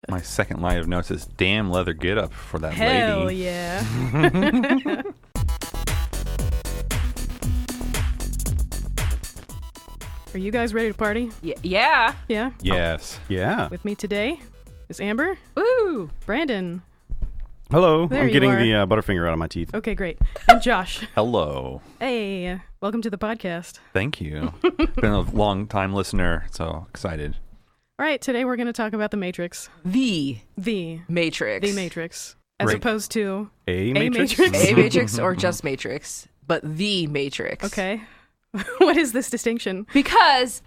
My second line of notes is, damn leather get up for that Hell lady. yeah. Are you guys ready to party? Yeah. Yeah? Yes. Yeah. With me today is Amber, Woo. Brandon. Hello. There I'm you getting are. the Butterfinger out of my teeth. Okay, great. And Josh. Hello. Hey, welcome to the podcast. Thank you. Been a long time listener, so excited. All right, today we're going to talk about The Matrix. The The Matrix. Matrix. As Right. opposed to A Matrix? Matrix? A Matrix or just Matrix, but the Matrix. Okay. What is this distinction? Because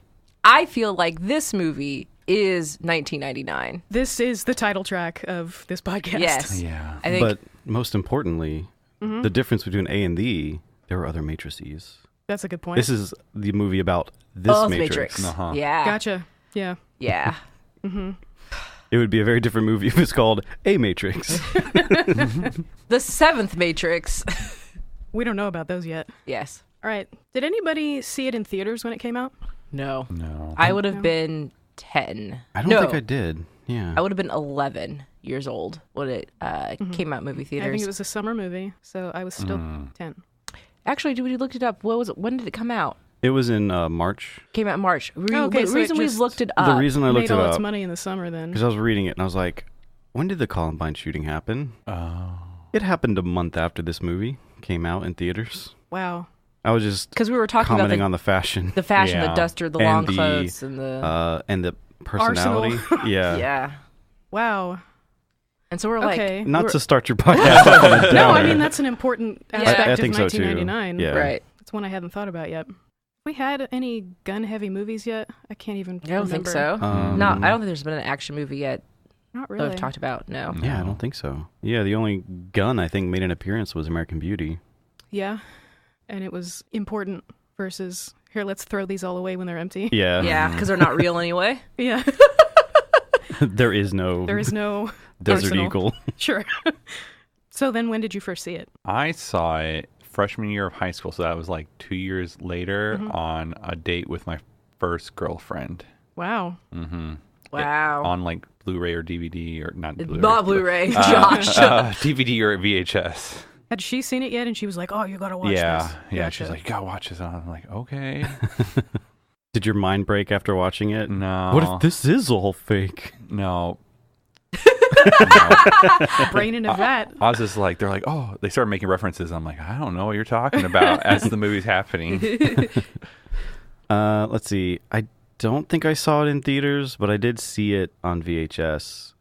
I feel like this movie is 1999. This is the title track of this podcast. Yes. Yeah. I think But most importantly, the difference between A and the, there were other matrices. That's a good point. This is the movie about this the Matrix. Uh-huh. Yeah. Gotcha. Yeah. Yeah. It would be a very different movie if it's called A Matrix. The seventh Matrix. We don't know about those yet. Yes. All right. Did anybody see it in theaters when it came out? No. No. I would have been 10. I don't No. think I did. Yeah. I would have been 11 years old when it came out in movie theaters. I think it was a summer movie, so I was still 10. Actually, we looked it up. What was it? When did it come out? It was in March. Came out in March. Okay, The so reason it we just looked it The up. reason I looked Made it all its up, money in the summer then. because I was reading it and I was like, when did the Columbine shooting happen? Oh. It happened a month after this movie came out in theaters. Wow. I was just Because we were talking about commenting on the fashion. the fashion, the Yeah. duster, the And long the, clothes, and the and the personality. Yeah. yeah. Wow. And so we're like, Okay. Not we're- to start your podcast off on a No, downer. I mean, that's an important Yeah. aspect I of think so, too. 1999. Yeah. right. That's one I hadn't thought about yet. We had any gun-heavy movies yet? I can't even I don't think so. Um, I don't think there's been an action movie yet Not that really. we've talked about. No. Yeah, I don't think so. Yeah, the only gun I think made an appearance was American Beauty. Yeah. And it was important versus, here, let's throw these all away when they're empty. Yeah. Yeah, because they're not real anyway. Yeah. There is no There is no Desert arsenal. Eagle. Sure. So then when did you first see it? I saw it freshman year of high school, so that was like 2 years later on a date with my first girlfriend. Wow. Mm-hmm. Wow. On like Blu-ray or DVD or not Blu-ray. Not Blu-ray, Josh. DVD or VHS. Had she seen it yet? And she was like, oh, you gotta watch Yeah. this. Yeah. Gotcha. She's like, you gotta watch this. And I'm like, okay. Did your mind break after watching it? No. What if this is all fake? No. brain in a vat. I was just like, they're like, oh, they started making references. I'm like, I don't know what you're talking about as the movie's happening. Let's see. I don't think I saw it in theaters, but I did see it on VHS.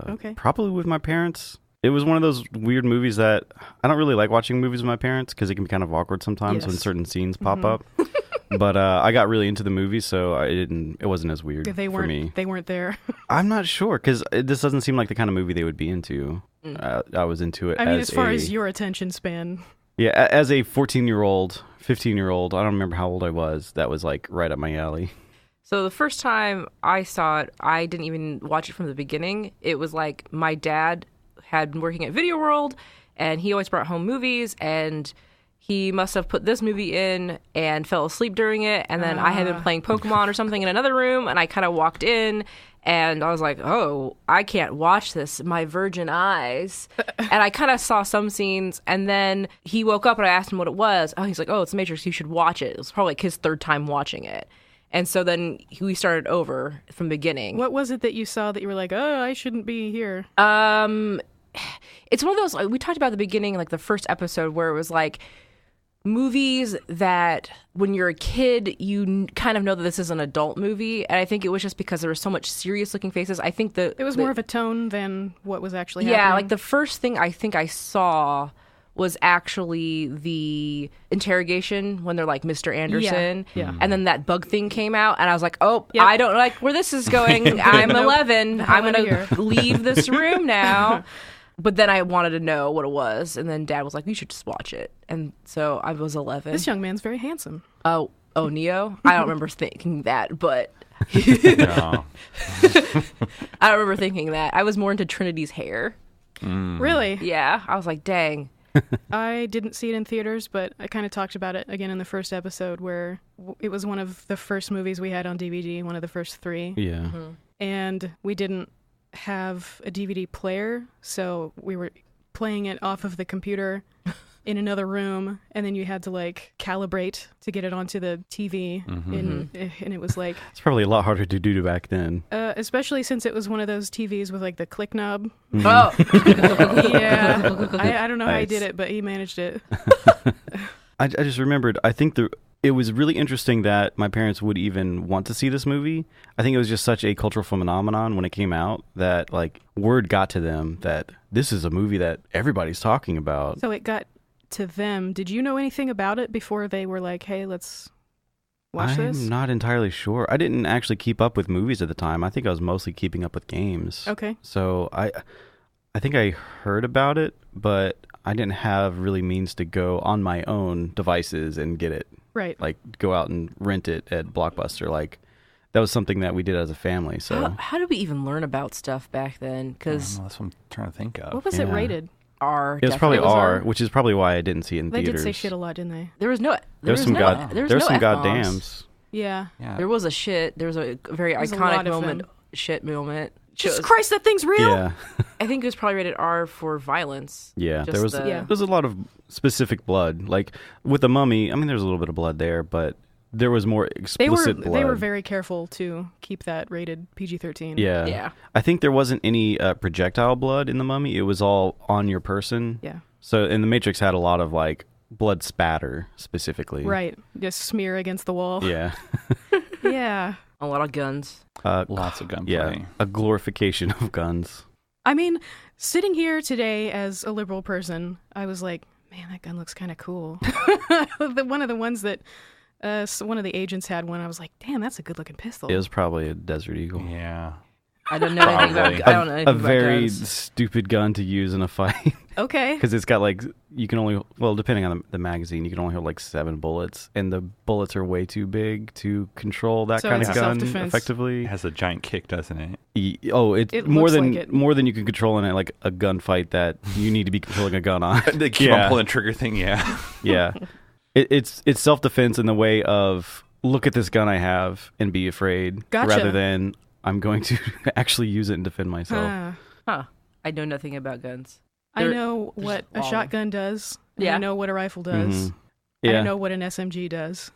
Okay. Probably with my parents. It was one of those weird movies that I don't really like watching movies with my parents because it can be kind of awkward sometimes when Yes. certain scenes pop up. But I got really into the movie, so it wasn't as weird They for me. weren't there. I'm not sure because this doesn't seem like the kind of movie they would be into. I was into it. I mean, as far as your attention span. Yeah, as a 14-year-old, 15-year-old, I don't remember how old I was. That was like right up my alley. So the first time I saw it, I didn't even watch it from the beginning. It was like my dad had been working at Video World, and he always brought home movies, and he must have put this movie in and fell asleep during it. And then I had been playing Pokemon or something in another room, and I kind of walked in, and I was like, oh, I can't watch this. My virgin eyes. And I kind of saw some scenes, and then he woke up, and I asked him what it was. Oh, he's like, oh, it's Matrix. You should watch it. It was probably like his third time watching it. And so then we started over from the beginning. What was it that you saw that you were like, oh, I shouldn't be here? It's one of those, like, we talked about at the beginning, like the first episode, where it was like movies that when you're a kid, you kind of know that this is an adult movie. And I think it was just because there was so much serious looking faces. I think It was more of a tone than what was actually happening. Yeah, like the first thing I think I saw was actually the interrogation when they're like Mr. Anderson. Yeah. And then that bug thing came out, and I was like, oh, Yep. I don't like where this is going. I'm Nope. 11. I'm outta going to leave this room now. But then I wanted to know what it was, and then Dad was like, you should just watch it. And so I was 11. This young man's very handsome. Oh, Neo? I don't remember thinking that, but No. I don't remember thinking that. I was more into Trinity's hair. Really? Yeah, I was like, dang. I didn't see it in theaters, but I kind of talked about it again in the first episode where it was one of the first movies we had on DVD, one of the first 3. Yeah. And we didn't have a DVD player, so we were playing it off of the computer in another room, and then you had to like calibrate to get it onto the TV, and it was like It's probably a lot harder to do back then. especially since it was one of those TVs with like the click knob. Oh, Yeah, I don't know how he Nice. did it, but he managed it. I just remembered, I think it was really interesting that my parents would even want to see this movie. I think it was just such a cultural phenomenon when it came out that like word got to them that this is a movie that everybody's talking about. So it got to them. Did you know anything about it before they were like, "Hey, let's watch this"? I'm not entirely sure. I didn't actually keep up with movies at the time. I think I was mostly keeping up with games. Okay. So I think I heard about it, but I didn't have really means to go on my own devices and get it. Right. Like go out and rent it at Blockbuster. Like that was something that we did as a family. So how did we even learn about stuff back then? Because That's what I'm trying to think of. What was it Yeah. rated? R. it was probably definitely R, which is probably why I didn't see it in They theaters. did say shit a lot, didn't they? There was no. There was some no goddams. F-bombs. Yeah. Yeah. There was a shit. There was a very There's a iconic lot of moment. them. Shit moment. Jesus Christ, that thing's real. Yeah, I think it was probably rated R for violence. yeah. Just There was the- Yeah. there's a lot of specific blood. Like with the Mummy, I mean, there's a little bit of blood there, but there was more explicit blood. They were very careful to keep that rated PG-13. Yeah. Yeah. I think there wasn't any projectile blood in the Mummy. It was all on your person. Yeah. So, and the Matrix had a lot of like blood spatter specifically. Right. Just smear against the wall. Yeah. Yeah. A lot of guns. Lots of gunplay. Yeah. A glorification of guns. I mean, sitting here today as a liberal person, I was like, man, that gun looks kind of cool. One of the ones that one of the agents had one, I was like, damn, that's a good looking pistol. It was probably a Desert Eagle. Yeah. I don't know anything Probably. about. I don't know anything A about very guns. stupid gun to use in a fight Okay. because it's got like you can only depending on the magazine you can only hold like 7 bullets and the bullets are way too big to control that So kind it's of gun self-defense. effectively. It has a giant kick, doesn't it? It's It more looks than like it. more than you can control in it, like a gunfight that you need to be controlling a gun on. The keep Yeah. on pulling trigger thing, yeah. Yeah, it's self defense in the way of look at this gun I have and be afraid, Gotcha. rather than I'm going to actually use it and defend myself. Ah. Huh. I know nothing about guns. I They're know what a long. shotgun does. And Yeah. I know what a rifle does. Mhm. Yeah, I know what an SMG does.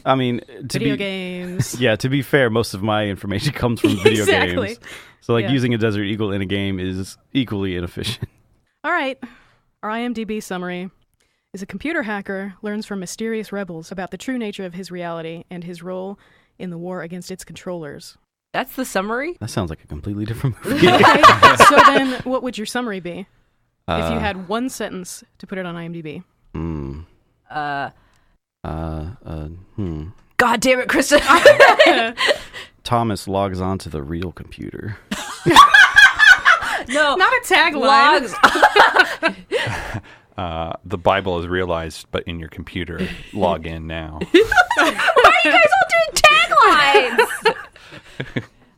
I mean to Video be games. yeah, to be fair, most of my information comes from video Exactly. games. So like Yeah. using a Desert Eagle in a game is equally inefficient. All right. Our IMDb summary is a computer hacker learns from mysterious rebels about the true nature of his reality and his role in the war against its controllers. That's the summary. That sounds like a completely different movie. Okay, so then what would your summary be if you had one sentence to put it on IMDb? God damn it, Kristin. Thomas logs on to the real computer. No. Not a tagline. Logs. The Bible is realized, but in your computer. Log in now. Why are you guys all doing taglines?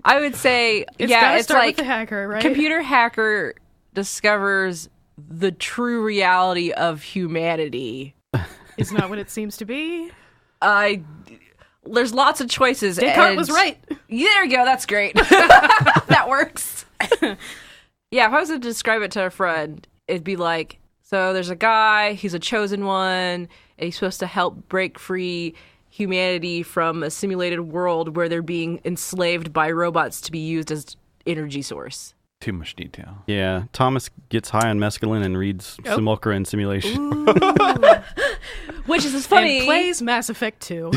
I would say, It's yeah, gotta it's start like with the hacker, right? computer hacker discovers the true reality of humanity. Is not what it seems to be. There's lots of choices. Descartes and- was right. Yeah, there you go. That's great. That works. Yeah, if I was to describe it to a friend, it'd be like, so there's a guy, he's a chosen one, and he's supposed to help break free humanity from a simulated world where they're being enslaved by robots to be used as energy source. Too much detail. Yeah, Thomas gets high on mescaline and reads Simulacra and Simulation, Which is funny. And plays Mass Effect 2.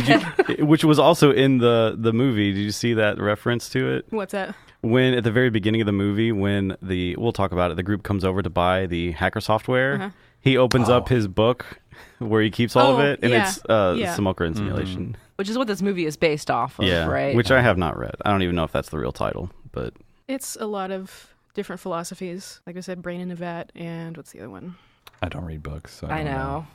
which was also in the movie. Did you see that reference to it? What's that? When at the very beginning of the movie, when we'll talk about it, the group comes over to buy the hacker software, he opens up his book where he keeps all of it, and it's Simulacra and Simulation. Which is what this movie is based off of, Yeah, right? which I have not read. I don't even know if that's the real title, but It's a lot of different philosophies. Like I said, Brain in a Vat, and what's the other one? I don't read books. So I don't know.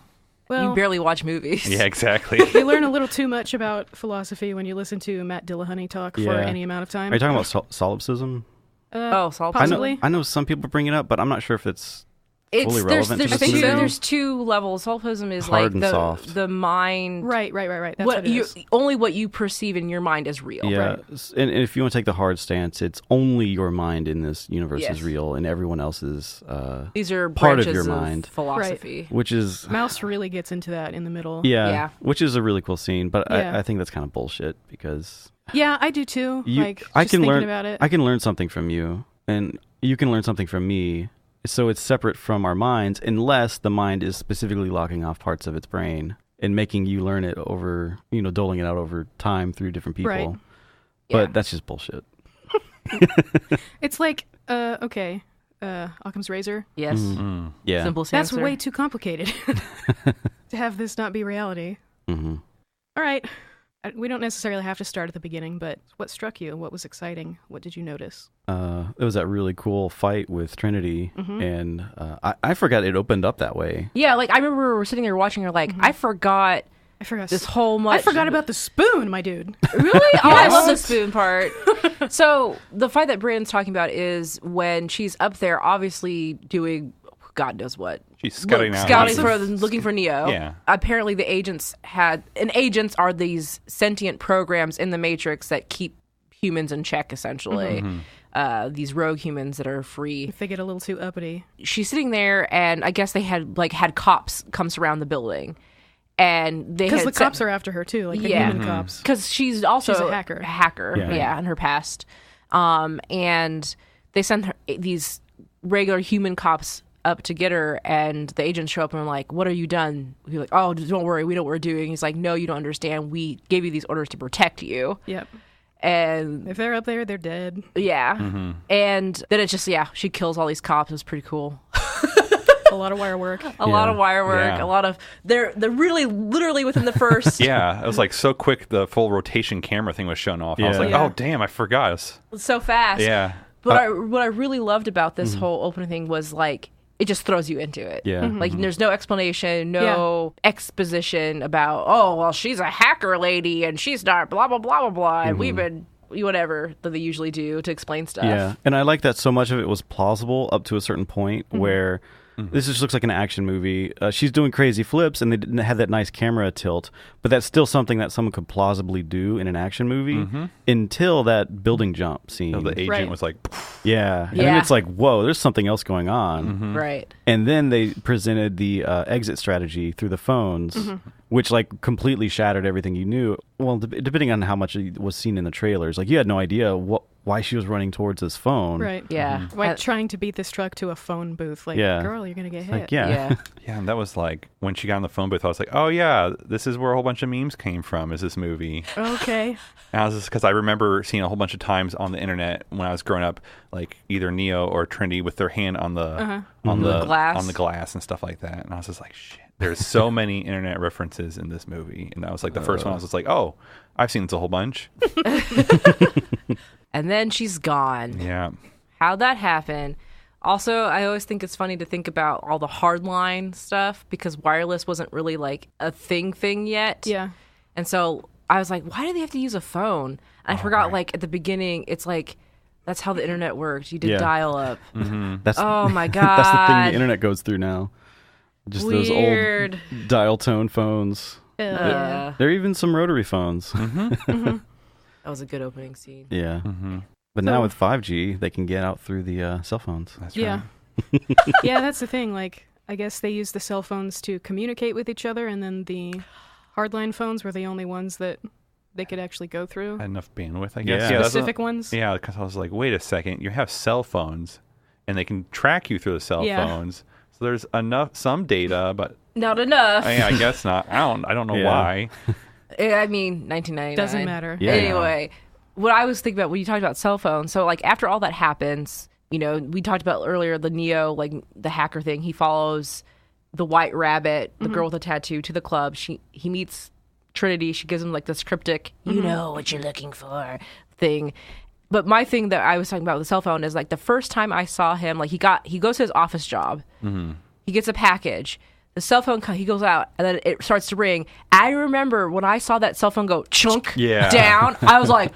Well, You barely watch movies. Yeah, exactly. you learn a little too much about philosophy when you listen to Matt Dillahunty talk for Yeah. any amount of time. are you talking about solipsism? Oh, solipsism. Possibly. I know some people bring it up, but I'm not sure if it's fully relevant to there's this movie? there's two levels. Solipsism is Hard like and soft. the mind. Right. That's what it is. Only what you perceive in your mind is real. Yeah, Right. and if you want to take the hard stance, it's only your mind in this universe Yes. is real, and everyone else is These are part of branches your mind, philosophy. which is Mouse really gets into that in the middle. Yeah. which is a really cool scene. But Yeah. I think that's kind of bullshit because Yeah, I do too. I just can thinking learn about it. I can learn something from you, and you can learn something from me. So it's separate from our minds, unless the mind is specifically locking off parts of its brain and making you learn it over, doling it out over time through different people. Right. Yeah. But that's just bullshit. It's like, Occam's razor. Yes. Yeah. Simple That's answer. way too complicated to have this not be reality. Mm-hmm. All right. We don't necessarily have to start at the beginning, but what struck you? What was exciting? What did you notice? It was that really cool fight with Trinity, and I forgot it opened up that way. Yeah, like I remember we were sitting there watching her like, I forgot this whole much. I forgot about the spoon, my dude. Really? Oh, I love the spoon part. So the fight that Brandon's talking about is when she's up there, obviously doing God knows what. She's scouting out. Looking for Neo. Yeah. Apparently the agents agents are these sentient programs in the Matrix that keep humans in check, essentially. These rogue humans that are free. If they get a little too uppity. She's sitting there, and I guess they had cops come surround the building. And they because the cops are after her too, like the human cops. Because she's also a hacker. Yeah, in her past. And they send her these regular human cops up to get her, and the agents show up and are like, "What have you done?" He's like, "Oh, don't worry, we know what we're doing." He's like, "No, you don't understand. We gave you these orders to protect you." Yep. And if they're up there, they're dead. Yeah. And then it's just she kills all these cops. It was pretty cool. A lot of wire work. A lot of wire work. Yeah. A lot of they're really literally within the first. Yeah, it was like so quick. The full rotation camera thing was shown off. I was like, Yeah. oh damn, I forgot. So fast. Yeah. But what I really loved about this whole opening thing was like it just throws you into it. Yeah. Like there's no explanation, no exposition about, oh well, she's a hacker lady and she's not blah blah blah blah blah, and we've been whatever that they usually do to explain stuff. Yeah, and I like that so much of it was plausible up to a certain point where this just looks like an action movie. She's doing crazy flips, and they didn't have that nice camera tilt, but that's still something that someone could plausibly do in an action movie until that building jump scene. So the agent was like, yeah, and then it's like, whoa, there's something else going on. Right. And then they presented the exit strategy through the phones, which like completely shattered everything you knew. Well, depending on how much it was seen in the trailers, like you had no idea why she was running towards this phone. Right. Yeah. Like trying to beat this truck to a phone booth. Like, girl, you're going to get hit. Like, yeah. yeah, and that was like when she got on the phone booth. I was like, oh yeah, this is where a whole bunch of memes came from. Is this movie? Okay. And I was just because I remember seeing a whole bunch of times on the internet when I was growing up, like either Neo or Trinity with their hand on the glass and stuff like that. And I was just like, shit. There's so many internet references in this movie, and that was like the first one. I was just like, oh, I've seen this a whole bunch. And then she's gone. Yeah. How'd that happen? Also, I always think it's funny to think about all the hardline stuff because wireless wasn't really like a thing yet. Yeah. And so I was like, why do they have to use a phone? And I forgot, like, at the beginning, it's like, that's how the internet worked. You did dial up. Oh, my God. That's the thing the internet goes through now. Just Weird. those old dial tone phones. Yeah. There are even some rotary phones. That was a good opening scene. Yeah. But now with 5G, they can get out through the cell phones. That's Yeah. right. Yeah, that's the thing. Like, I guess they use the cell phones to communicate with each other, and then the hardline phones were the only ones that they could actually go through. Had enough bandwidth, I guess. Yeah. that's Specific ones. Yeah, because I was like, wait a second, you have cell phones, and they can track you through the cell phones. So there's some data, but Not enough. I guess not. I don't know why. I mean, 1999. Doesn't matter. Yeah. Anyway, what I was thinking about when you talked about cell phones, so like after all that happens, you know, we talked about earlier the Neo, like the hacker thing. He follows the White Rabbit, the girl with a tattoo, to the club. He meets Trinity. She gives him like this cryptic, you know what you're looking for thing. But my thing that I was talking about with the cell phone is like the first time I saw him, like he goes to his office job. He gets a package. The cell phone, he goes out, and then it starts to ring. I remember when I saw that cell phone go chunk down, I was like,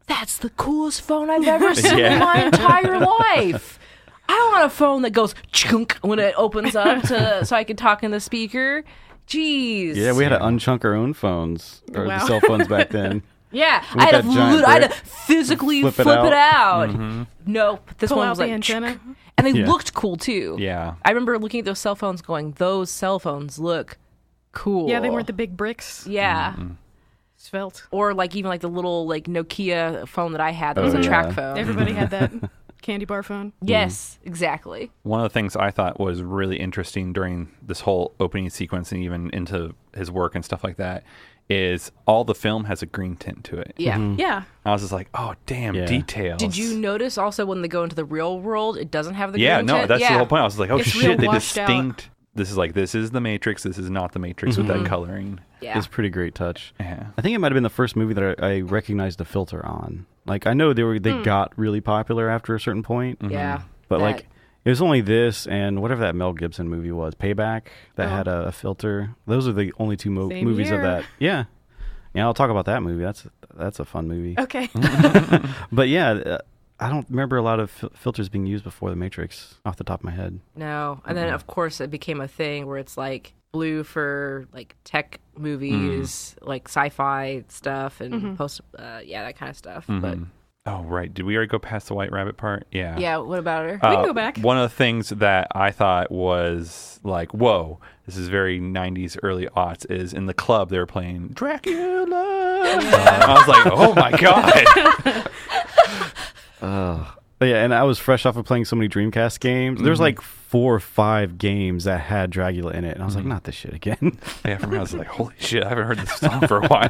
that's the coolest phone I've ever seen in my entire life. I want a phone that goes chunk when it opens up so I can talk in the speaker. Jeez. Yeah, we had to unchunk our own phones or the cell phones back then. Yeah, I had to physically flip it out. Mm-hmm. Nope, this Pull one out was the like antenna. And they looked cool too. Yeah. I remember looking at those cell phones going, those cell phones look cool. Yeah, they weren't the big bricks. Yeah. Svelte. Or like even like the little like Nokia phone that I had that was a track phone. Everybody had that candy bar phone. Yes, exactly. One of the things I thought was really interesting during this whole opening sequence and even into his work and stuff like that is all the film has a green tint to it. Yeah. Yeah. I was just like, oh, damn, details. Did you notice also when they go into the real world, it doesn't have the Yeah, green no, tint? that's the whole point. I was like, oh, It's shit, real they washed out. distinct. This is like, this is the Matrix. This is not the Matrix with that coloring. Yeah. It's a pretty great touch. Yeah. I think it might have been the first movie that I recognized the filter on. Like, I know they got really popular after a certain point. Yeah. But like, it was only this and whatever that Mel Gibson movie was, Payback, that had a filter. Those are the only two movies of that. Yeah. Yeah, I'll talk about that movie. That's a fun movie. Okay. But yeah, I don't remember a lot of filters being used before The Matrix off the top of my head. No. And then, of course, it became a thing where it's like blue for like tech movies, like sci-fi stuff and that kind of stuff. But Oh, right. Did we already go past the White Rabbit part? Yeah. yeah, what about her? We can go back. One of the things that I thought was like, whoa, this is very 90s, early aughts, is in the club they were playing Dracula. I was like, oh my God. Yeah, and I was fresh off of playing so many Dreamcast games. There's like 4 or 5 games that had Dracula in it. And I was like, not this shit again. Yeah, for me, I was like, holy shit, I haven't heard this song for a while.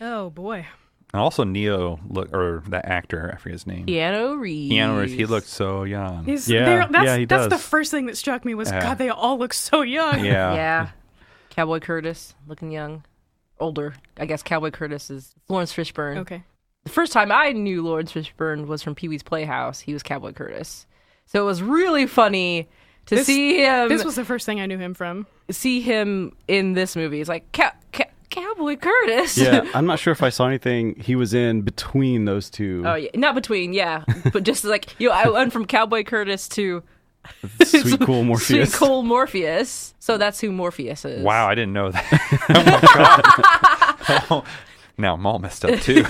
Oh, boy. And also Neo, or that actor, I forget his name. Keanu Reeves. He looked so young. He's, Yeah, he that's does. the first thing that struck me was, God, they all look so young. Yeah. Yeah. Cowboy Curtis, looking young. Older. I guess Cowboy Curtis is Lawrence Fishburne. Okay. The first time I knew Lawrence Fishburne was from Pee-wee's Playhouse. He was Cowboy Curtis. So it was really funny to see him. This was the first thing I knew him from. See him in this movie. It's like, Cowboy Curtis. Yeah, I'm not sure if I saw anything he was in between those two. Oh, yeah. Not between, yeah. But just like, I went from Cowboy Curtis to Sweet Cool Morpheus. Sweet Cool Morpheus. So that's who Morpheus is. Wow, I didn't know that. Oh my God. Oh, now I'm all messed up too.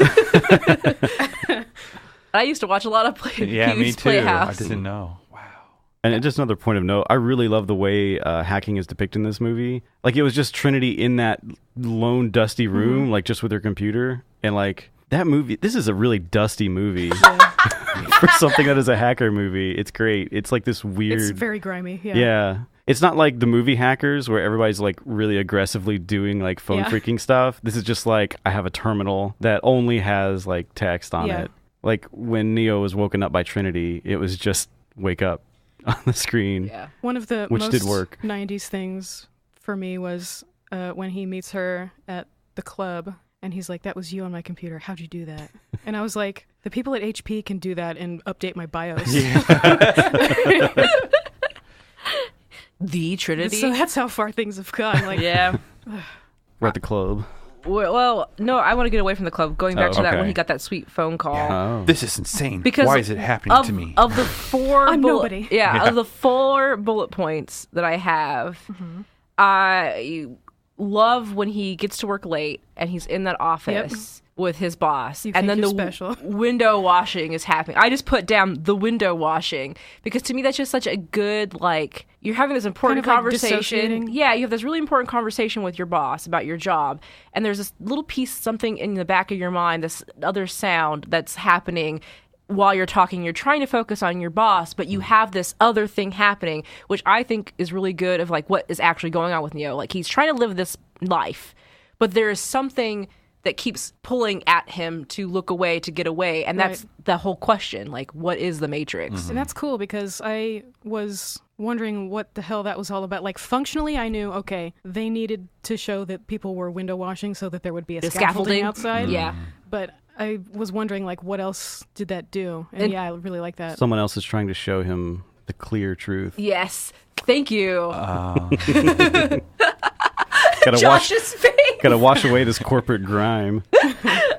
I used to watch a lot of Yeah, me Pee-wee's too. Playhouse. I didn't know. Wow. And just another point of note, I really love the way hacking is depicted in this movie. Like, it was just Trinity in that lone, dusty room, like, just with her computer. And, like, that movie, this is a really dusty movie. For something that is a hacker movie. It's great. It's, like, this weird... It's very grimy, yeah. Yeah. It's not like the movie Hackers where everybody's, like, really aggressively doing, like, phone freaking stuff. This is just, like, I have a terminal that only has, like, text on it. Like, when Neo was woken up by Trinity, it was just wake up on the screen. Yeah. One of the Which most did work. 90s things for me was when he meets her at the club and he's like, that was you on my computer. How'd you do that? And I was like, the people at HP can do that and update my BIOS. The Trinity. So that's how far things have gone. Like, Yeah. We're at the club. Well, no, I want to get away from the club. Going back to that when okay. he got that sweet phone call. Oh. This is insane. Because why is it happening of, to me? Of the 4 I'm nobody. Yeah, of the 4 bullet points that I have, I love when he gets to work late and he's in that office with his boss. You and think then you're the special. window washing is happening. I just put down the window washing because to me that's just such a good, like, you're having this important Kind of like conversation. dissociating. Yeah, you have this really important conversation with your boss about your job, and there's this little piece, something in the back of your mind, this other sound that's happening while you're talking. You're trying to focus on your boss, but you have this other thing happening, which I think is really good of like what is actually going on with Neo. Like, he's trying to live this life, but there is something that keeps pulling at him to look away, to get away. And that's the whole question. Like, what is the Matrix? And that's cool because I was wondering what the hell that was all about. Like, functionally, I knew, okay, they needed to show that people were window washing so that there would be a The scaffolding scaffolding? outside. Yeah. But I was wondering, like, what else did that do? And yeah, I really like that. Someone else is trying to show him the clear truth. Yes. Thank you. Josh's face. Gotta wash away this corporate grime.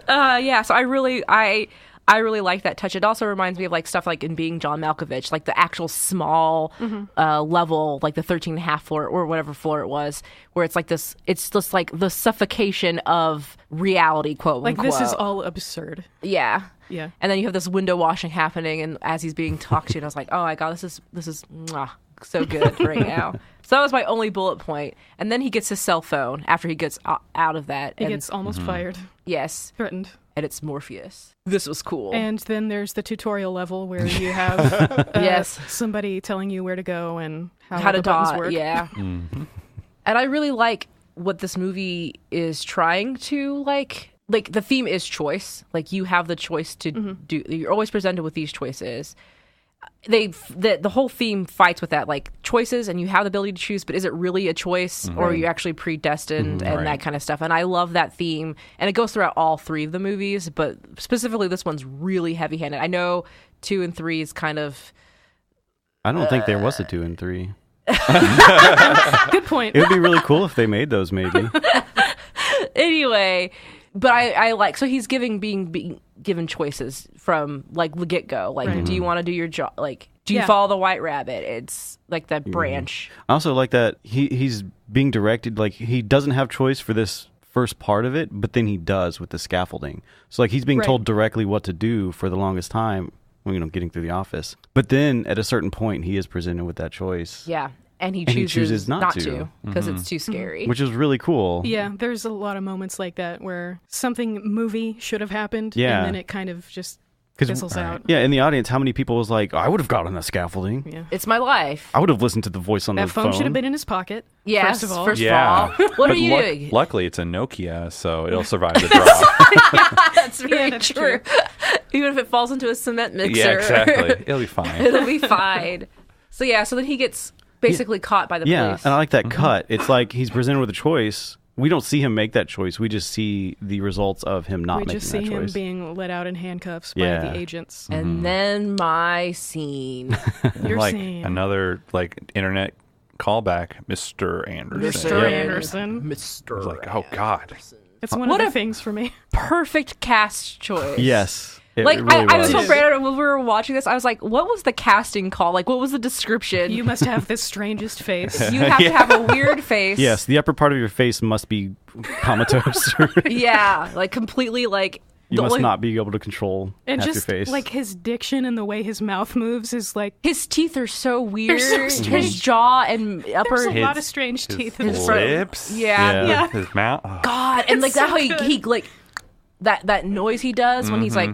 Yeah, so I I really like that touch. It also reminds me of like stuff like in Being John Malkovich, like the actual small level, like the 13.5 floor or whatever floor it was, where it's like this. It's just like the suffocation of reality, quote Like unquote. this is all absurd. Yeah. Yeah. And then you have this window washing happening, and as he's being talked to, and I was like, oh my god, this is mwah, so good right now. So that was my only bullet point. And then he gets his cell phone after he gets out of that. He gets almost fired. Yes. Threatened. And it's Morpheus. This was cool. And then there's the tutorial level where you have yes, somebody telling you where to go and how the to buttons dot. work. Yeah. And I really like what this movie is trying to like the theme is choice. Like you have the choice to do. You're always presented with these choices. The whole theme fights with that, like choices, and you have the ability to choose, but is it really a choice, or are you actually predestined, and that kind of stuff. And I love that theme, and it goes throughout all three of the movies, but specifically this one's really heavy-handed. I know 2 and 3 is kind of. I don't think there was a 2 and 3. Good point. It would be really cool if they made those, maybe. Anyway, but I like, so he's being given choices from like the get-go, like do you want to do your job, like do you follow the white rabbit? It's like that branch. I also like that he's being directed, like he doesn't have choice for this first part of it, but then he does with the scaffolding. So like he's being told directly what to do for the longest time, getting through the office. But then at a certain point he is presented with that choice. Yeah. And he chooses not to because it's too scary. Which is really cool. Yeah, there's a lot of moments like that where something movie should have happened, and then it kind of just fizzles out. Yeah, in the audience, how many people was like, I would have gotten the scaffolding. Yeah. It's my life. I would have listened to the voice on the phone. That phone should have been in his pocket. Yes, first of all. What are you doing? Luckily, it's a Nokia, so it'll survive the drop. That's very true. Even if it falls into a cement mixer. Yeah, exactly. It'll be fine. It'll be fine. So then he gets basically caught by the police. Yeah, and I like that cut. It's like he's presented with a choice. We don't see him make that choice. We just see the results of him not making that choice. We just see him being let out in handcuffs by the agents. And then my scene. Your like scene. Another internet callback, Mr. Anderson. Mr. Anderson. Mr. It's like, oh God. It's one of the things for me. Perfect cast choice. Yes. Like, it really I was so Brandon, when we were watching this, I was like, what was the casting call? Like, what was the description? You must have the strangest face. You have to have a weird face. Yes, the upper part of your face must be comatose. Yeah, like completely like... You must not be able to control and half just your face. like his diction and the way his mouth moves is like... His teeth are so weird. They're so strange. His jaw and upper... There's a lot of strange teeth in His his lips. Yeah. His mouth. Oh. God, and like so that how he like... That noise he does when he's like...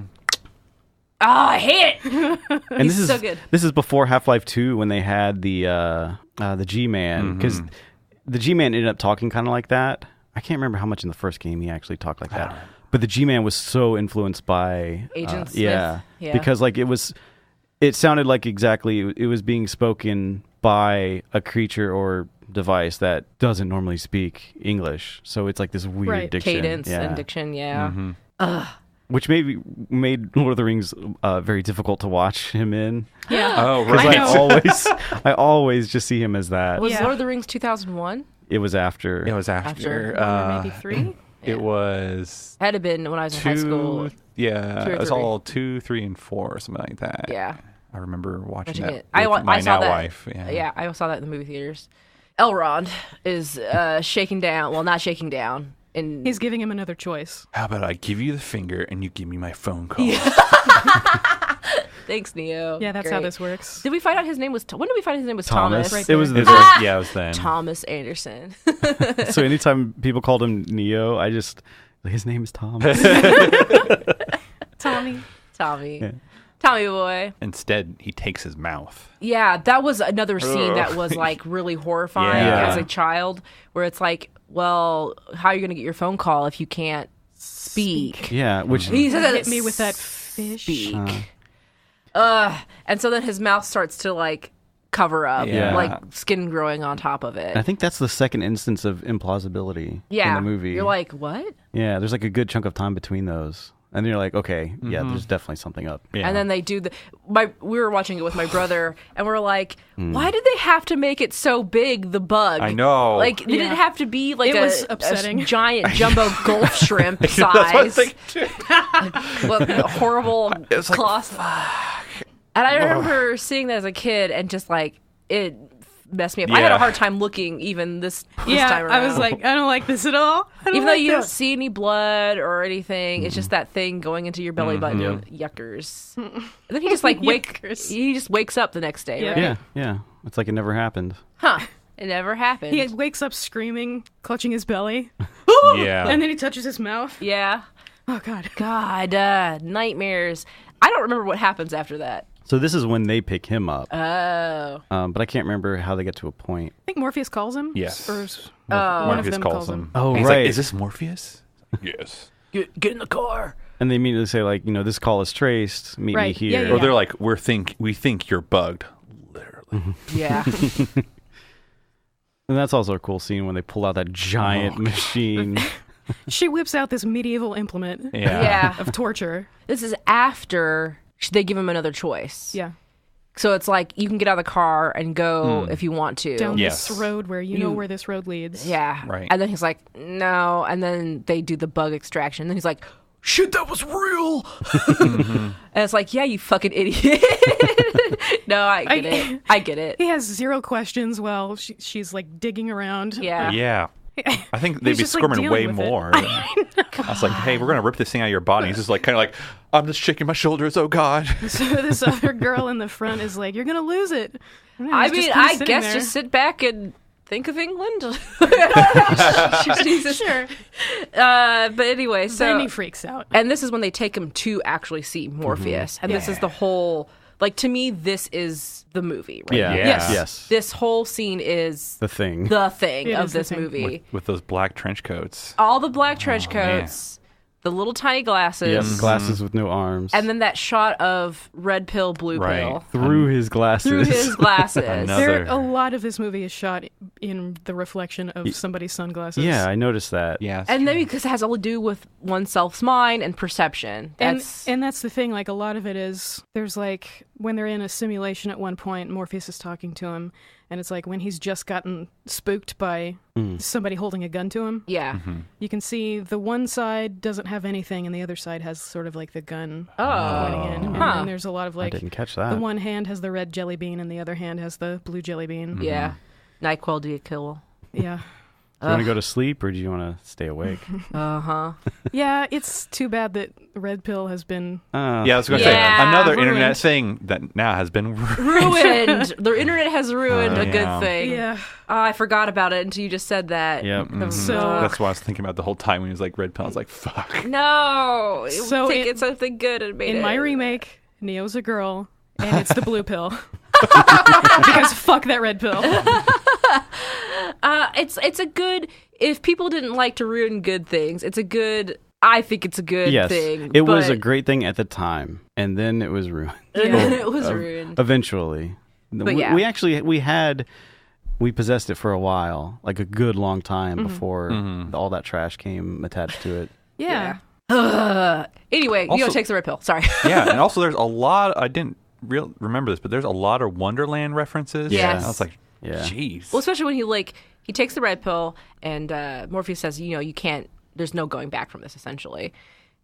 I hate it. And He's so good. This is before Half-Life 2 when they had the G-Man, because the G-Man ended up talking kind of like that. I can't remember how much in the first game he actually talked like that. But the G-Man was so influenced by Agent Smith. Yeah, Yeah. because like it sounded like exactly it was being spoken by a creature or device that doesn't normally speak English. So it's like this weird diction. Cadence and diction, Which maybe made Lord of the Rings very difficult to watch him in. Yeah. Oh, Because right. I always just see him as that. Was Lord of the Rings 2001? It was after. It was after. Or maybe 3? It was... Had to been when I was in high school. Yeah, 2 or it was 3. all 2, 3, and 4, or something like that. Yeah. I remember watching that it. with my I saw now that. wife. Yeah, I saw that in the movie theaters. Elrond is shaking down. Well, not shaking down. And He's giving him another choice. How about I give you the finger and you give me my phone call? Thanks, Neo. Yeah, that's Great. how this works. Did we find out his name was? When did we find out his name was Thomas. Thomas? Right It was there. Yeah, it was then. Thomas Anderson. So anytime people called him Neo, his name is Thomas. Tommy. Tommy. Tommy boy. Instead, he takes his mouth. Yeah, that was another scene that was like really horrifying Yeah. as a child, where it's like, well, how are you going to get your phone call if you can't speak? Yeah, which He said Hit me with that fish. speak. And so then his mouth starts to like cover up, Yeah. like skin growing on top of it. I think that's the second instance of implausibility in the movie. You're like, what? Yeah, there's like a good chunk of time between those. And you're like, okay, yeah, there's definitely something up. Yeah. And then they do we were watching it with my brother, and we're like, why did they have to make it so big, the bug? I know. Like, did it have to be like It was upsetting. a giant jumbo Gulf shrimp That's what I was size? thinking, too. With horrible It's like, cloth. And I remember seeing that as a kid, and just like, it messed me up. I had a Yeah. hard time looking even this Yeah, time around. I was like, I don't like this at all. I don't even though like you don't this. see any blood or anything, it's just that thing going into your belly button. Yuckers. And then he just like Yuckers. he just wakes up the next day, Yeah. right? Yeah. It's like it never happened. Huh. It never happened. He wakes up screaming, clutching his belly, Yeah. and then he touches his mouth. Yeah. Oh, God. God, nightmares. I don't remember what happens after that. So this is when they pick him up. Oh. But I can't remember how they get to a point. I think Morpheus calls him. Yes. Or one of Morpheus them calls him. Oh, And he's right. like, is this Morpheus? Yes. Get in the car. And they immediately say, like, this call is traced. Meet me Right. here. Yeah, yeah, Or they're like, we think you're bugged. Literally. Yeah. And that's also a cool scene when they pull out that giant machine. She whips out this medieval implement Yeah. of torture. This is after they give him another choice. Yeah. So it's like you can get out of the car and go if you want to. Down Yes. this road where you know where this road leads. Yeah. Right. And then he's like, no. And then they do the bug extraction. Then he's like, shit, that was real. And it's like, yeah, you fucking idiot. No, I get it. I get it. He has zero questions while she's like digging around. Yeah. Yeah. I think they'd He's be just, like, squirming dealing way with it. more. I was like, hey, we're going to rip this thing out of your body. He's just like, kind of like, I'm just shaking my shoulders. Oh, God. So this other girl in the front is like, you're going to lose it. And then I he's just mean, kinda I sitting guess there. just sit back and think of England. Jesus. Sure. But anyway, so. Then he freaks out. And this is when they take him to actually see Morpheus. And this is the whole, like, to me, this is the movie, right? Yeah. Yes. This whole scene is The thing. the thing It of is the this thing. movie. With those black trench coats. All the black trench man. coats, the little tiny glasses, Yep, glasses with no arms. and then that shot of red pill, blue Right. pill through his glasses. through his glasses. Another- A lot of this movie is shot in the reflection of somebody's sunglasses. Yeah, I noticed that. Yeah. And maybe because it has all to do with oneself's mind and perception. That's And that's the thing, like a lot of it is there's like when they're in a simulation at one point, Morpheus is talking to him, and it's like when he's just gotten spooked by somebody holding a gun to him. yeah. You can see the one side doesn't have anything and the other side has sort of like the gun Oh. pointing in. And Huh. then there's a lot of I like didn't catch the that. one hand has the red jelly bean and the other hand has the blue jelly bean. Yeah. NyQuil, do you kill? Yeah. Do you want to go to sleep or do you want to stay awake? Uh-huh. Yeah, it's too bad that red pill has been Yeah, I was going to Yeah, say, another ruined. internet thing that now has been Ruined. The internet has ruined a Yeah. good thing. yeah. Oh, I forgot about it until you just said that. Yep. So That's what I was thinking about the whole time when he was like red pill. I was like, fuck. No. So Take it something good and made in it. my remake, Neo's a girl and it's the blue pill. Because fuck that red pill. It's a good, if people didn't like to ruin good things, it's a good, I think it's a good Yes. thing. It was a but- great thing at the time, and then it was ruined. And then it was ruined. Eventually. But yeah. We possessed it for a while, like a good long time before all that trash came attached to it. Yeah. Anyway, Also- Neo takes the red pill. Sorry. Yeah, and also there's a lot, I didn't remember this, but there's a lot of Wonderland references. Yes. I was like, Yeah. jeez. Well, especially when he takes the red pill and Morpheus says, you can't, there's no going back from this, essentially.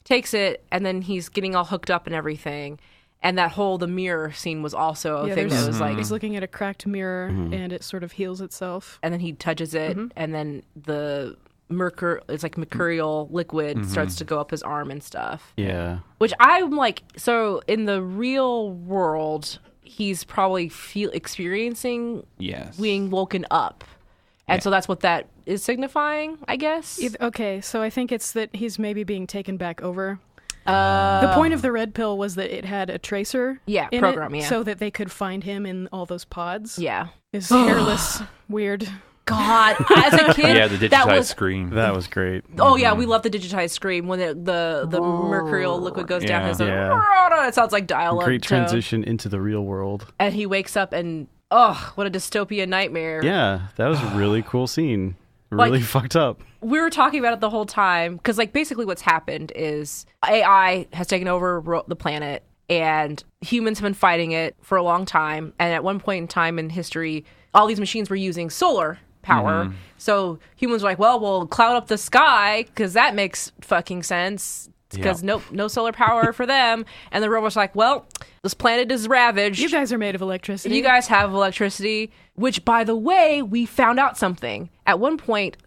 Takes it, and then he's getting all hooked up and everything. And that the mirror scene was also a thing that was like, he's looking at a cracked mirror and it sort of heals itself. and then he touches it, and then the it's like mercurial liquid starts to go up his arm and stuff. Yeah. Which I'm like, so in the real world, he's probably experiencing Yes. being woken up. And so that's what that is signifying, I guess. Okay, so I think it's that he's maybe being taken back over. The point of the red pill was that it had a tracer Yeah, in program, it, yeah. so that they could find him in all those pods. Yeah. His hairless, weird. God, as a kid, Yeah, the digitized that was. screen. That was great. Oh yeah, we love the digitized scream when the mercurial liquid goes down Yeah. his. Yeah. It sounds like dial-up. Great tone. transition into the real world. And he wakes up and what a dystopia nightmare. Yeah, that was a really cool scene. really fucked up. We were talking about it the whole time because, like, basically what's happened is AI has taken over the planet, and humans have been fighting it for a long time. And at one point in time in history, all these machines were using solar power. So humans were like, well, we'll cloud up the sky because that makes fucking sense. Because no solar power for them. And the robots are like, well, this planet is ravaged. You guys are made of electricity. You guys have electricity, which, by the way, we found out something. At one point,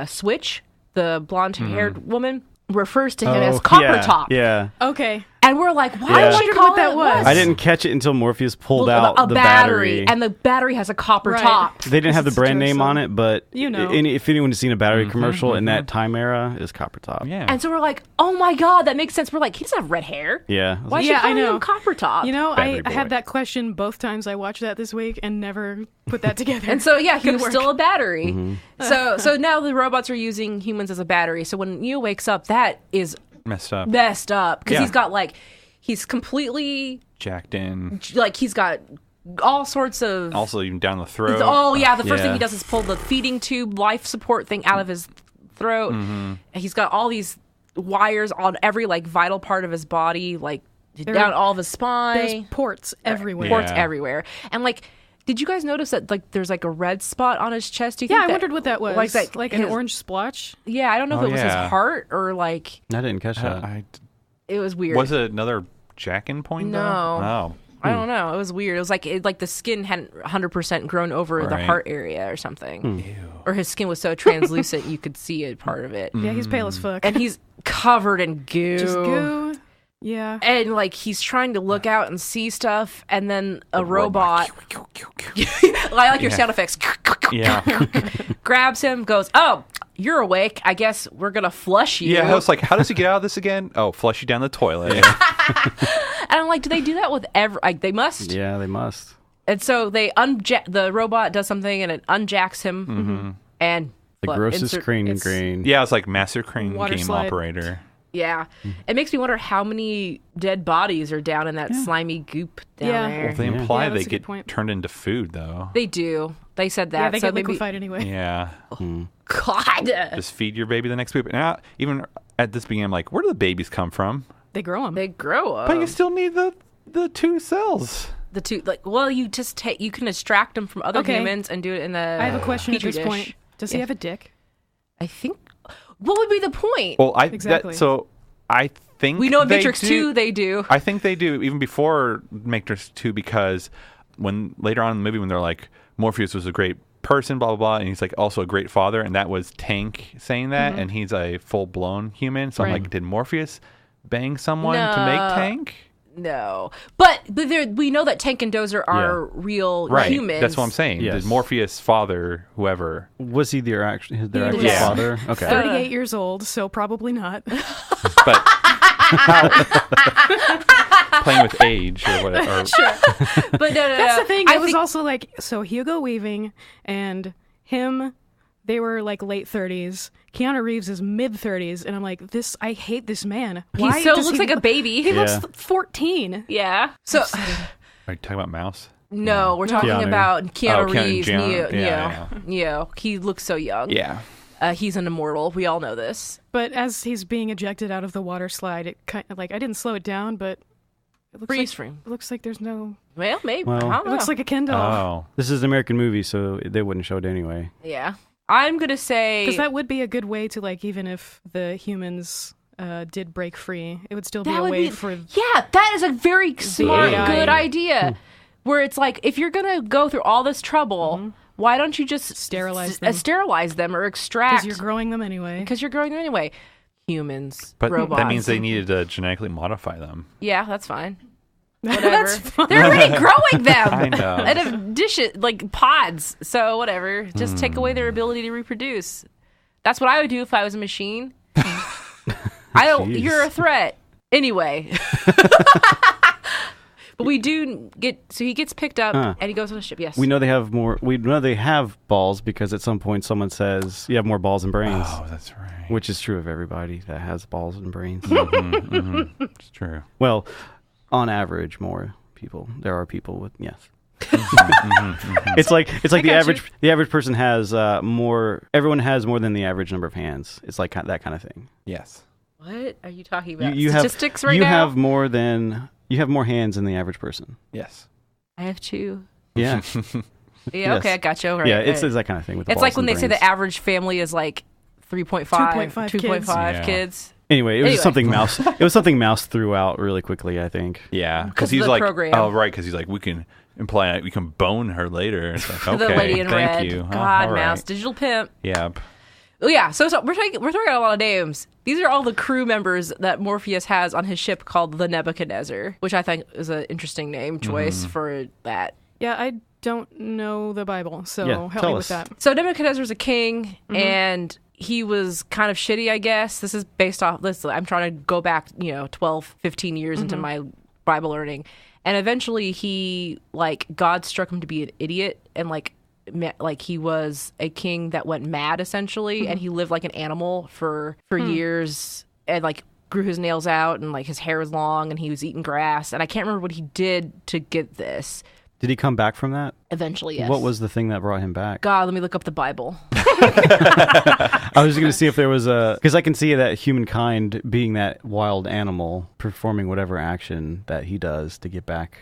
Switch, the blonde-haired woman, refers to him as Copper Top. Yeah. Okay. And we're like, why would you call that was? I didn't catch it until Morpheus pulled out the battery. And the battery has a copper top. They didn't have the brand name on it, but if anyone has seen a battery commercial in that time era, it's copper top. Yeah. And so we're like, oh my God, that makes sense. We're like, he doesn't have red hair. Yeah. Why is she calling him Copper Top? You know, I had that question both times I watched that this week and never put that together. And so, yeah, he was still a battery. So now the robots are using humans as a battery. So when Neo wakes up, that is messed up because he's got like, he's completely jacked in. Like, he's got all sorts of... Also, even down the throat. The first thing he does is pull the feeding tube life support thing out of his throat. And he's got all these wires on every, like, vital part of his body, like, down all of his spine. There's ports everywhere. Ports everywhere. And, like, did you guys notice that, like, there's, like, a red spot on his chest? Do you think I wondered what that was. Like an orange splotch? Yeah, I don't know if it was his heart or, like... I didn't catch that. It was weird. Was it another jack-in point, though? No. I don't know. It was weird. It was like the skin hadn't 100% grown over the heart area or something. Ew. Or his skin was so translucent you could see a part of it. Yeah, he's pale as fuck. And he's covered in goo. Just goo. Yeah. And, like, he's trying to look out and see stuff, and then a robot... I like your sound effects. Grabs him, goes, oh, you're awake. I guess we're going to flush you. Yeah, I was like, how does he get out of this again? Oh, flush you down the toilet. And I'm like, do they do that with like, they must. Yeah, they must. And so they the robot does something, and it unjacks him, and... The grossest crane grain. Yeah, it's like Master Crane Water game slide. operator. Yeah. It makes me wonder how many dead bodies are down in that slimy goop down there. Well, they imply that's they a get good point. turned into food, though. They do. They said that. Yeah, they so get liquefied anyway. Yeah. God. Just feed your baby the next poop. Now, even at this beginning, I'm like, where do the babies come from? They grow them. They grow up. But you still need the two cells. The two, like, well, you just you can extract them from other humans and do it in the I have a question at Petri this dish. point. Does he have a dick? I think. What would be the point? Well, Exactly. I think we know in they Matrix do, 2 they do. I think they do even before Matrix 2 because when later on in the movie when they're like Morpheus was a great person, blah blah blah, and he's like also a great father, and that was Tank saying that, and he's a full blown human. So I'm like, did Morpheus bang someone to make Tank? No, but we know that Tank and Dozer are real humans. That's what I'm saying. Yes. Did Morpheus father whoever? Was he their actual Yeah. father? Okay. 38 years old, so probably not. But playing with age or whatever. Sure. But no. That's the thing. I It was think- also like, so Hugo Weaving and him, they were like late 30s. Keanu Reeves is mid 30s, and I'm like, I hate this man. Why He does looks like a baby. He looks 14. Yeah. So Are you talking about Mouse? no, we're talking Keanu. about Keanu Keanu, Reeves. Keanu. Neo. He looks so young. Yeah. He's an immortal. We all know this. But as he's being ejected out of the water slide, it kind of like, I didn't slow it down, but it looks Freeze like, frame. It looks like there's no. Well, maybe. Well, I don't It know. looks like a Ken doll. Oh. This is an American movie, so they wouldn't show it anyway. Yeah. I'm going to say... Because that would be a good way to, like, even if the humans did break free, it would still be that a would way be, for. Yeah, that is a very smart, AI. good idea. Where it's like, if you're going to go through all this trouble, why don't you just Sterilize them. Sterilize them or extract? Because you're growing them anyway. Because you're growing them anyway. Humans, But robots. that means they needed to genetically modify them. Yeah, that's fine. Whatever. That's fine. They're already growing them. I know. Out of dishes, like pods. So whatever. Just take away their ability to reproduce. That's what I would do if I was a machine. I don't. Jeez. You're a threat. Anyway. But we do get. So he gets picked up and he goes on a ship. Yes. We know they have more. We know they have balls because at some point someone says you have more balls and brains, Oh, that's right. which is true of everybody that has balls and brains. It's true. Well, on average, more people. There are people with yes. It's like I got the average person has more. Everyone has more than the average number of hands. It's like that kind of thing. Yes. What are you talking about? You Statistics have, right you now? You have more hands than the average person. Yes. I have 2. Yeah. Yeah, okay, I got you. Right, it's that kind of thing with the it's balls like when and they say brains. the average family is like 3.5, 2.5 kids. Anyway, it was something Mouse. It was something Mouse threw out really quickly, I think. Yeah, Because he's of the like, program. oh right, because he's like, we can imply we can bone her later. It's like, okay, The lady in thank red. you. God, all Mouse, right. digital pimp. Yep. Oh yeah, so we're throwing out a lot of names. These are all the crew members that Morpheus has on his ship called the Nebuchadnezzar, which I think is an interesting name choice for that. Yeah, I don't know the Bible, so Yeah, help tell me us. with that. So Nebuchadnezzar's a king, and he was kind of shitty, I guess. This is based off this. I'm trying to go back, 12, 15 years into my Bible learning. And eventually he, God struck him to be an idiot and, he was a king that went mad, essentially. And he lived like an animal for years and, grew his nails out and, his hair was long and he was eating grass. And I can't remember what he did to get this. Did he come back from that? Eventually, yes. What was the thing that brought him back? God, let me look up the Bible. I was just going to see if there was because I can see that humankind being that wild animal performing whatever action that he does to get back,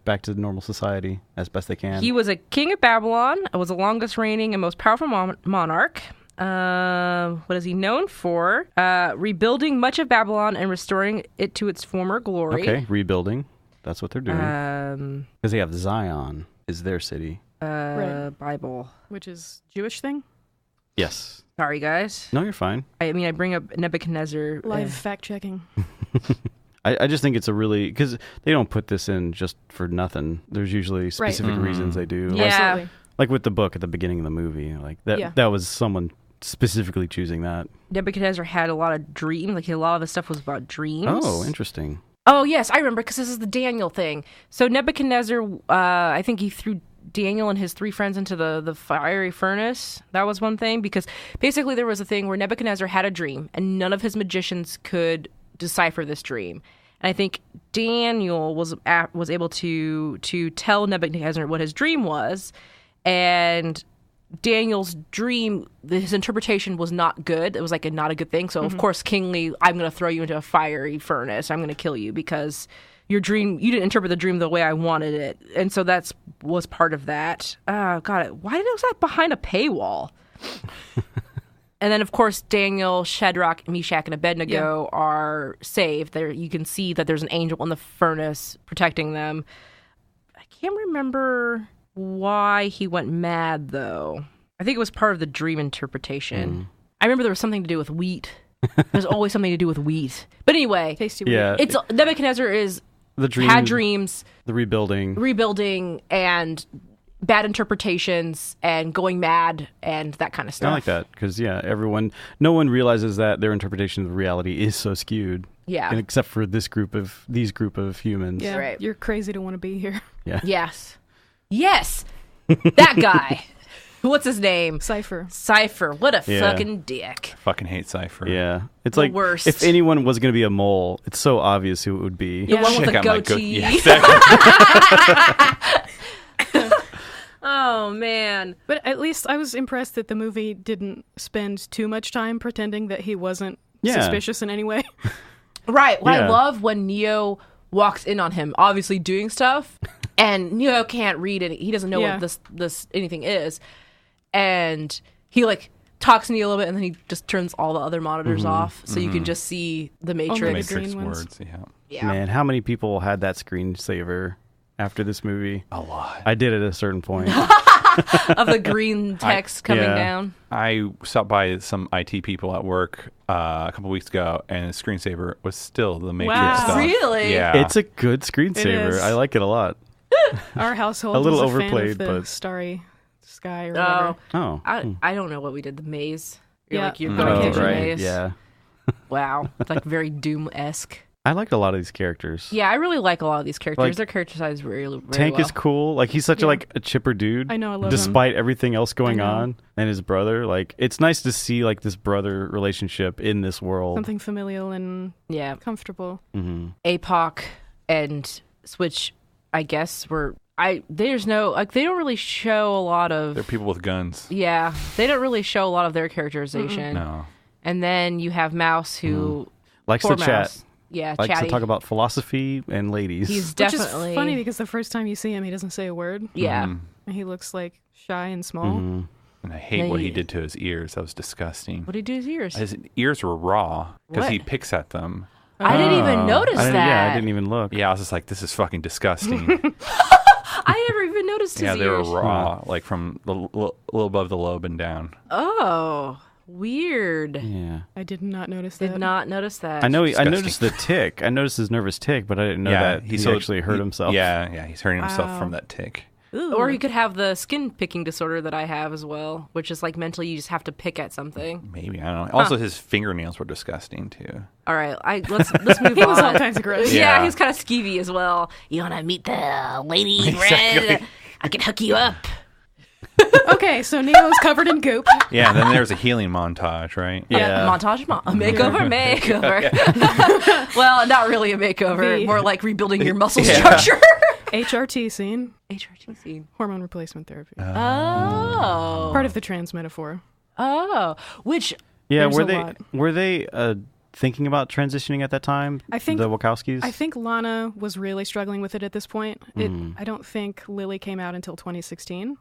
back to normal society as best they can. He was a king of Babylon. Was the longest reigning and most powerful monarch. What is he known for? Rebuilding much of Babylon and restoring it to its former glory. Okay, rebuilding. That's what they're doing. Because they have Zion is their city. Right. Bible. Which is Jewish thing? Yes. Sorry, guys. No, you're fine. I bring up Nebuchadnezzar. Live fact checking. I just think it's a really, because they don't put this in just for nothing. There's usually specific reasons they do. Yeah. Absolutely. Like with the book at the beginning of the movie. That was someone specifically choosing that. Nebuchadnezzar had a lot of dreams. A lot of the stuff was about dreams. Oh, interesting. Oh, yes, I remember, because this is the Daniel thing. So Nebuchadnezzar, I think he threw Daniel and his 3 friends into the fiery furnace. That was one thing, because basically there was a thing where Nebuchadnezzar had a dream, and none of his magicians could decipher this dream. And I think Daniel was able to tell Nebuchadnezzar what his dream was, and Daniel's dream, his interpretation was not good. It was not a good thing. So of course, kingly, I'm going to throw you into a fiery furnace. I'm going to kill you because your dream, you didn't interpret the dream the way I wanted it. And so was part of that. Oh God, why was that behind a paywall? And then of course, Daniel, Shadrach, Meshach, and Abednego are saved. There, you can see that there's an angel in the furnace protecting them. I can't remember why he went mad, though. I think it was part of the dream interpretation. I remember there was something to do with wheat. There's always something to do with wheat. But anyway, Tasty wheat. Yeah. it's Nebuchadnezzar had dreams, the rebuilding, and bad interpretations, and going mad, and that kind of stuff. I like that because no one realizes that their interpretation of reality is so skewed. Yeah. And except for these group of humans. Yeah, Right. You're crazy to want to be here. Yeah. Yes, that guy. What's his name? Cypher. What a fucking dick. Fucking hate Cypher. Yeah. It's The worst. if anyone was going to be a mole, it's so obvious who it would be. The one with Check the out my goatee. Yeah, exactly. Oh, man. But at least I was impressed that the movie didn't spend too much time pretending that he wasn't suspicious in any way. Right. Well, Yeah. I love when Neo walks in on him, obviously doing stuff, and Neo can't read it. He doesn't know what this anything is. And he talks to Neo a little bit, and then he just turns all the other monitors off, so you can just see the Matrix. Only the Matrix green ones. words. Yeah. Yeah. Man, how many people had that screensaver after this movie? A lot. I did at a certain point. Of the green text coming down. I stopped by some IT people at work a couple weeks ago, and the screensaver was still the Matrix Wow. stuff. Really? Yeah. It's a good screensaver. is. I like it a lot. Our household A little was a fan overplayed, of the but- starry sky or Oh, whatever. Oh. I don't know what we did. The maze. You're Yeah. you're Oh, going to catch a right. maze. Yeah. Wow. It's very Doom-esque. I liked a lot of these characters. Yeah, I really like a lot of these characters. Like, They're characterized really Tank well. is cool. He's such a chipper dude. I know, I love him. Despite everything else going I know. on, and his brother. It's nice to see this brother relationship in this world. Something familial and Yeah. comfortable. Mm-hmm. APOC and Switch, I guess, were There's no, like, they don't really show a lot of... They're people with guns. Yeah, they don't really show a lot of their characterization. No. And then you have Mouse, who... Likes to chat. Yeah, Likes chatty. to talk about philosophy and ladies. He's Which definitely... is funny because the first time you see him, he doesn't say a word. Yeah. And he looks like shy and small. And I hate what he did to his ears. That was disgusting. What did he do to his ears? His ears were raw because What? he picks at them. I didn't even notice that. Yeah, I didn't even look. Yeah, I was just like, this is fucking disgusting. I never even noticed his Yeah, ears. they were raw, like from the little above the lobe and down. Oh, weird. Yeah. I did not notice that. Did not notice that. I know. I Disgusting. noticed the tick. I noticed his nervous tick, but I didn't know that he actually hurt himself. Yeah, he's hurting himself from that tick. Ooh. Or he could have the skin picking disorder that I have as well, which is like mentally you just have to pick at something. Maybe, I don't know. Also, his fingernails were disgusting too. All right, let's move He was all on. kinds of gross. Yeah, Yeah. he's kind of skeevy as well. You want to meet the lady in Exactly. red? I can hook you up. Okay, so Neo's covered in goop. Yeah, and then there's a healing montage, right? Yeah. Montage, makeover. Well, not really a makeover. More like rebuilding your muscle structure. HRT scene. HRT scene. Hormone replacement therapy. Oh. Part of the trans metaphor. Oh. Which... Yeah, There's were they thinking about transitioning at that time? I think the Wachowskis. I think Lana was really struggling with it at this point. I don't think Lily came out until 2016.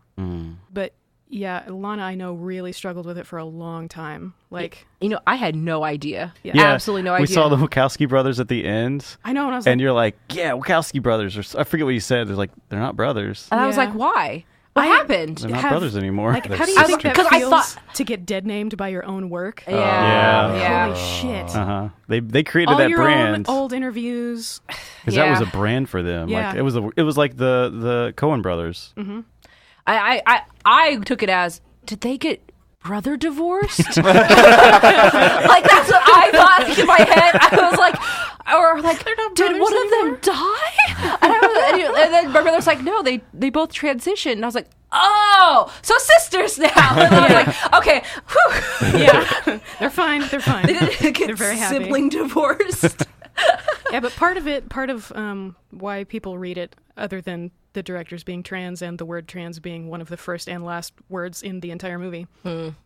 But yeah, Lana, I know, really struggled with it for a long time. Like, You know, I had no idea. Yeah. Absolutely no idea. We saw the Wachowski brothers at the end, I know, and I was and like, you're like, "Yeah, Wachowski brothers." Or I forget what you said. They're like, "They're not brothers. And I was Yeah. like, why? What happened? They're not have- brothers anymore." like, how do I you think that because I feels thought- to get dead named by your own work? Yeah. Holy shit. They created All that your brand own old interviews. because that was a brand for them. Yeah. Like it was like the Coen brothers. I took it as, did they get brother divorced? Like, that's what I thought in my head. I was like, or like, did one of them die? And then my brother's like, no, they both transitioned. And I was like, oh, so sisters now. And I was like, okay, whew. Yeah, they're fine. They're fine. They didn't get They're very happy. sibling divorced. Yeah, but part of why people read it, other than the directors being trans and the word trans being one of the first and last words in the entire movie,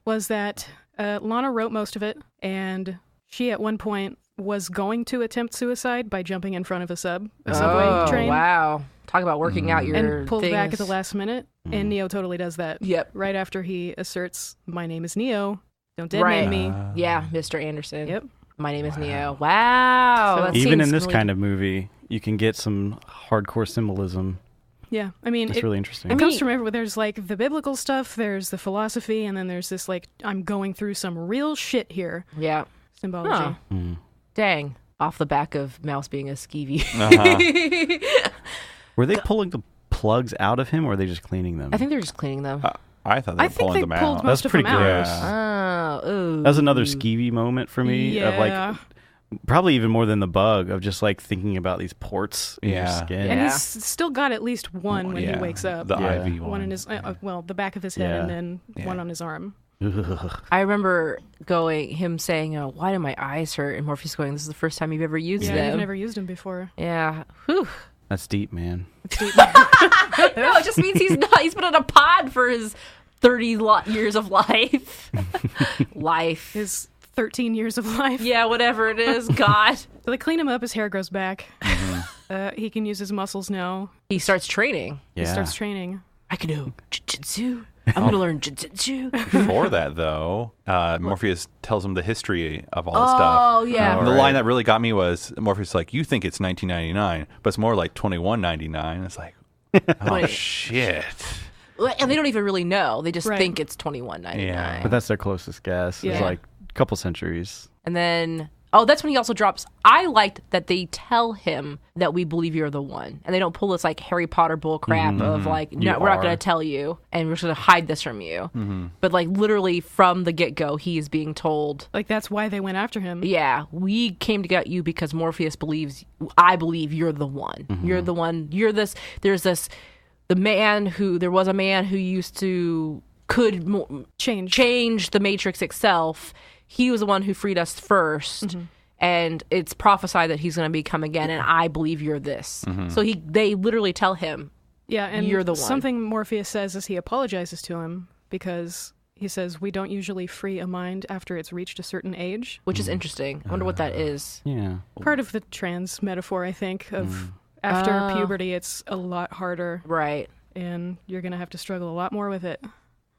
was that Lana wrote most of it, and she at one point was going to attempt suicide by jumping in front of a subway train. Wow. Talk about working out your And pulled back at the things. last minute, and Neo totally does that. Yep. Right after he asserts, "My name is Neo. Don't dead name me." Yeah, Mr. Anderson. Yep. My name is Neo. Wow. So- that Even in seems this really- kind of movie, you can get some hardcore symbolism. Yeah, I mean, It's really interesting. It comes from everywhere. There's like the biblical stuff, there's the philosophy, and then there's this like, I'm going through some real shit here Yeah. symbology. Huh. Dang. Off the back of Mouse being a skeevy. Were they pulling the plugs out of him, or were they just cleaning them? I think they're just cleaning them. I thought they I were think pulling they them pulled out. most That's of pretty them out. gross. Oh, ooh. That was another skeevy moment for me. Of Yeah. like, probably even more than the bug of just like thinking about these ports in your Yeah. skin. And Yeah. he's still got at least one when he wakes up. The Yeah. IV One in his, the back of his head, Yeah. and then one on his arm. Ugh. I remember him saying, why do my eyes hurt? And Morpheus going, this is the first time you've ever used Yeah, them. I've never used him before. Yeah. Whew. That's deep, man. No, it just means he's been in a pod for his 30 years of life. Life. His 13 years of life. Yeah, whatever it is. God. So they clean him up, his hair grows back. He can use his muscles now. He starts training. Yeah. He starts training. I can do jiu-jitsu. I'm going to learn jiu-jitsu. Before that, though, Morpheus tells him the history of all this stuff. Oh, yeah. And the line that really got me was Morpheus like, you think it's 1999, but it's more like 21.99. It's like, oh Wait. shit. And they don't even really know. They just Right. think it's 21.99. Yeah. But that's their closest guess. It's Yeah. like a couple centuries. And then, that's when he also drops. I liked that they tell him that we believe you're the one. And they don't pull this like Harry Potter bull crap of like, no, You we're not are. going to tell you. And we're just going to hide this from you. But like literally from the get-go, he is being told, Like, that's why they went after him. yeah, we came to get you because Morpheus believes, I believe you're the one. You're the one. You're this, there was a man who used to, change the Matrix itself. He was the one who freed us first, and it's prophesied that he's going to become again, and I believe you're this. So they literally tell him, Yeah, and you're the one. Something Morpheus says is he apologizes to him because he says we don't usually free a mind after it's reached a certain age. Which is interesting. I wonder what that is. Yeah. Part of the trans metaphor, I think, of after puberty, it's a lot harder. Right. And you're going to have to struggle a lot more with it.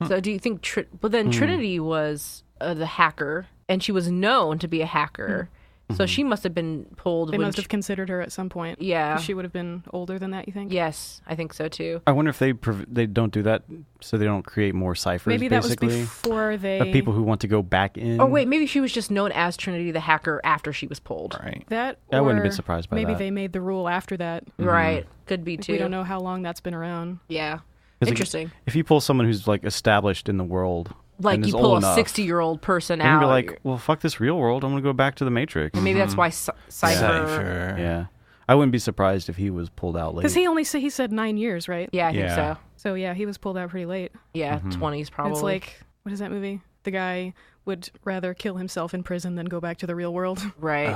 So do you think... But then Trinity was the hacker, and she was known to be a hacker. So she must have been pulled. They must have considered her at some point. Yeah. She would have been older than that, you think? Yes, I think so too. I wonder if they don't do that so they don't create more ciphers, Maybe that basically. was before they... Of people who want to go back in. Oh, wait, maybe she was just known as Trinity the hacker after she was pulled. Right. That, I wouldn't or have been surprised by maybe that. they made the rule after that. Right. Could be too. We don't know how long that's been around. Yeah. 'Cause Interesting. If you pull someone who's like established in the world, Like and you is pull old a enough, 60-year-old person and out. be like, well, fuck this real world. I'm going to go back to the Matrix. and maybe that's why Cypher... Yeah. I wouldn't be surprised if he was pulled out late. Because he said 9 years, right? Yeah, I think Yeah. so. So yeah, he was pulled out pretty late. Yeah, 20s probably. It's like, what is that movie? The guy would rather kill himself in prison than go back to the real world. Right.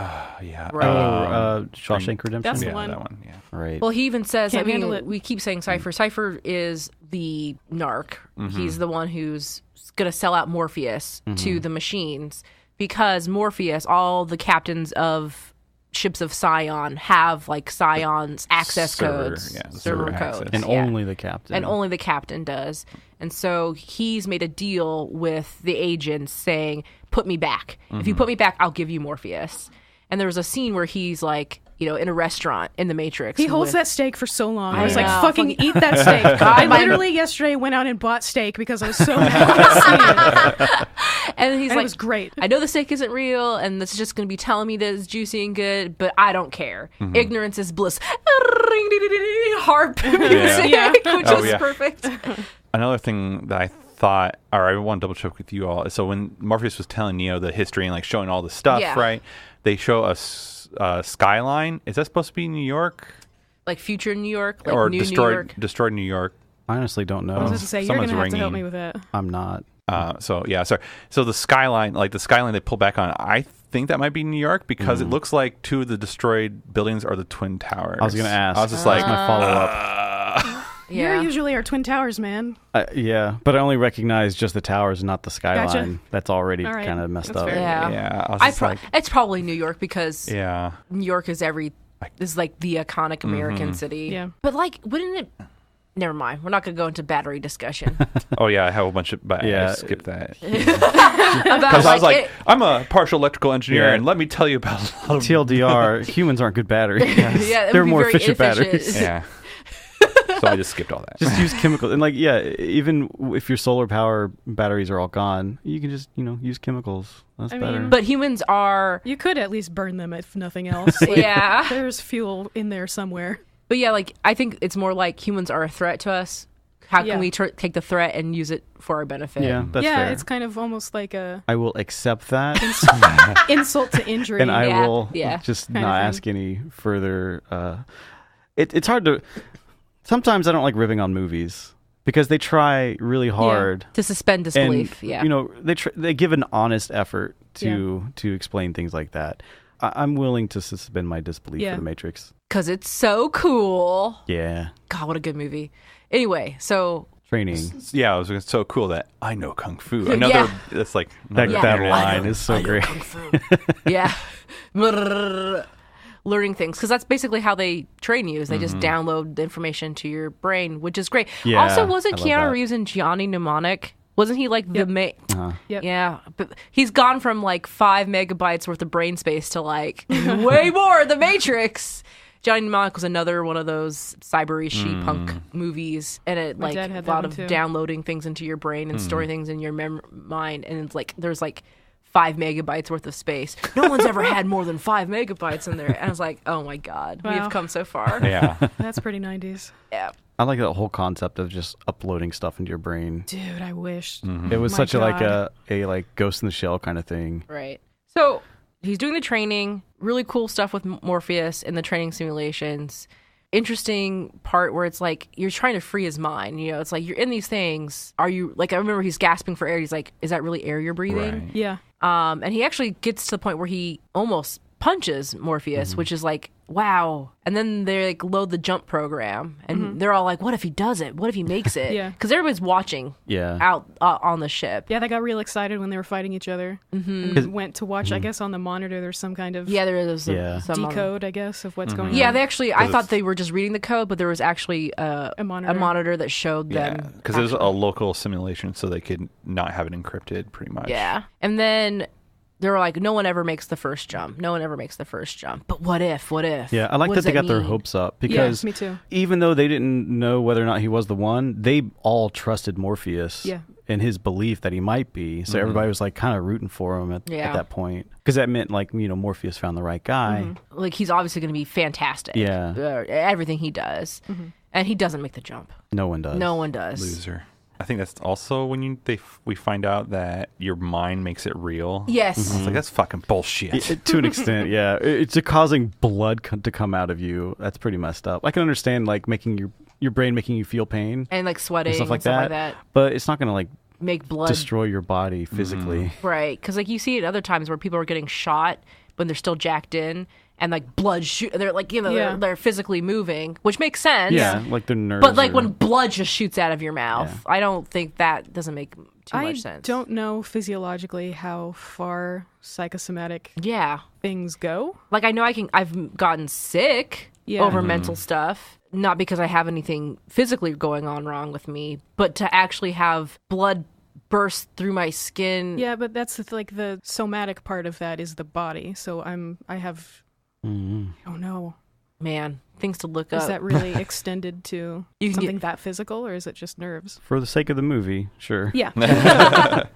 Yeah. Right. Shawshank Redemption? That's the Yeah, one. that one. Yeah. Right. Well, he even says, Can't handle it. we keep saying Cypher. Cypher is the narc. He's the one who's going to sell out Morpheus to the machines because Morpheus, all the captains of ships of Scion have like Scion's access codes, server codes. access. and only the captain. And only the captain does. And so he's made a deal with the agents saying, put me back. If you put me back, I'll give you Morpheus. And there was a scene where he's like, in a restaurant in the Matrix. He holds that steak for so long. I was know. like, fucking eat that steak. I literally yesterday went out and bought steak because I was so happy to see it. And he's And like, it was great. I know the steak isn't real, and this is just going to be telling me that it's juicy and good, but I don't care. Ignorance is bliss. Harp music, Yeah. which Oh, is yeah. perfect. Another thing that I thought, or I want to double check with you all. So when Morpheus was telling Neo the history and like showing all the stuff, Yeah. right? They show us skyline. Is that supposed to be New York Like future New York, like or new destroyed? New York. Destroyed New York. I honestly don't know. I was going to say, you're going Someone's to have to help ringing. me with that. I'm not. So yeah, sorry. So the skyline, like the skyline they pull back on, I think that might be New York because it looks like two of the destroyed buildings are the Twin Towers. I was going to ask. I was just like, my follow up. Yeah. You're usually our Twin Towers, man. Yeah, but I only recognize just the towers, not the skyline. Gotcha. That's already All right. kind of messed That's up. fair. Yeah. yeah. I was just like, It's probably New York because yeah. New York is is like the iconic American city. Yeah. But like, wouldn't it? Never mind. We're not going to go into battery discussion. Oh yeah, I have a bunch of, but Yeah. I skipped that About because I was like, it- I'm a partial electrical engineer, Yeah. and let me tell you about a lot of TLDR, humans aren't good batteries. yeah, that would They're be more very efficient inefficient. batteries. yeah. So I just skipped all that. Just use chemicals. And like, yeah, even if your solar power batteries are all gone, you can just, use chemicals. That's I better. mean- But humans are, You could at least burn them if nothing else. Like, yeah. There's fuel in there somewhere. But yeah, like I think it's more like humans are a threat to us. How Yeah. can we take the threat and use it for our benefit? yeah, that's yeah, fair. it's kind of almost like a I will accept that. insult to injury. And I Yeah, will yeah. just Kind of not thing. ask any further. It's hard to. Sometimes I don't like ripping on movies because they try really hard. To suspend disbelief. And, they give an honest effort to explain things like that. I'm willing to suspend my disbelief Yeah. for The Matrix. Because it's so cool. Yeah, God, what a good movie. Anyway, so training. Yeah, it was so cool that I know kung fu. Yeah. Another, that's like That another that internet. line is so great. yeah. Learning things. Because that's basically how they train you is they just download the information to your brain, which is great. Yeah, Also, wasn't I love Keanu that. Reeves and Gianni Mnemonic? Wasn't he like the main? Yep. Yeah, but he's gone from like 5 megabytes worth of brain space to like way more. The Matrix. Johnny Mnemonic was another one of those cyber-y punk movies, and it My like dad a had that lot one of too. downloading things into your brain and storing things in your mind, and it's like there's like 5 megabytes worth of space. No one's ever had more than 5 megabytes in there, and I was like, oh my god, we Wow. have come so far. Yeah. That's pretty 90s. Yeah. I like that whole concept of just uploading stuff into your brain. Dude, I wish. It was My such a God. like Ghost in the Shell kind of thing. Right. So he's doing the training, really cool stuff with Morpheus in the training simulations. Interesting part where it's like you're trying to free his mind. It's like you're in these things. Are you like? I remember he's gasping for air. He's like, "Is that really air you're breathing?" Right. Yeah. And he actually gets to the point where he almost punches Morpheus, which is like, wow. And then they like load the jump program, and they're all like, what if he does it? What if he makes it? Yeah. Because everybody's watching out on the ship. Yeah, they got real excited when they were fighting each other. And went to watch, I guess, on the monitor, there's some kind of Yeah, there is some decode, I guess, of what's going on. Yeah, they actually, I thought they were just reading the code, but there was actually a monitor that showed them. Because it was a local simulation, so they could not have it encrypted, pretty much. Yeah. And then they were like, no one ever makes the first jump. No one ever makes the first jump. But what if? What if? Yeah, I like that they got their hopes up because me too. Even though they didn't know whether or not he was the one, they all trusted Morpheus and his belief that he might be. So everybody was like kind of rooting for him at that point. Because that meant like, Morpheus found the right guy. Like he's obviously going to be fantastic. Yeah. Everything he does. And he doesn't make the jump. No one does. No one does. Loser. I think that's also when we find out that your mind makes it real. Yes. It's like, that's fucking bullshit. To an extent, yeah. It's causing blood to come out of you. That's pretty messed up. I can understand like making your brain making you feel pain and like sweating and stuff like that. But it's not going to like make blood destroy your body physically. Right. Because like you see it other times where people are getting shot when they're still jacked in. And like blood they're like they're physically moving, which makes sense. Yeah, like their nerves. But like when blood just shoots out of your mouth, I don't think that doesn't make too much sense. I don't know physiologically how far psychosomatic things go. Like I know I've gotten sick over mental stuff, not because I have anything physically going on wrong with me, but to actually have blood burst through my skin. Yeah, but that's like the somatic part of that is the body. So I have. Oh no, man! Things to look up. Is that really extended to something that physical, or is it just nerves? For the sake of the movie, sure. Yeah.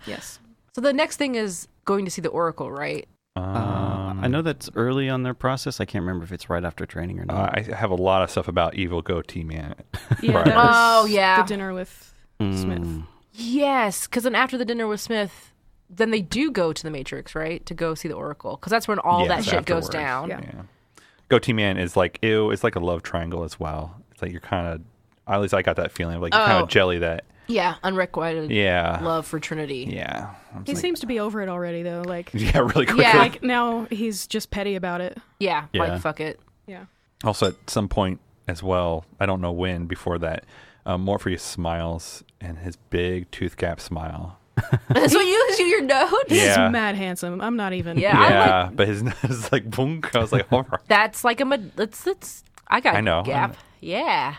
Yes. So the next thing is going to see the Oracle, right? I know that's early on their process. I can't remember if it's right after training or not. I have a lot of stuff about Evil Goatee Man. Yeah. The dinner with Smith. Yes, because then after the dinner with Smith. Then they do go to the Matrix, right? To go see the Oracle. Because that's when all that shit goes down. Yeah. Goatee Man is like, ew, it's like a love triangle as well. It's like you're kind of, at least I got that feeling of like you're kind of jelly that. Yeah, unrequited love for Trinity. Yeah. He seems to be over it already, though. Like really quickly. Yeah, like now he's just petty about it. Yeah, like fuck it. Yeah. Also, at some point as well, I don't know when, before that, Morpheus smiles and his big tooth gap smile. That's what you do your nose? He's mad handsome. I'm not even. Yeah, but his nose is like boom. I was like, oh. That's like I got gap. Yeah.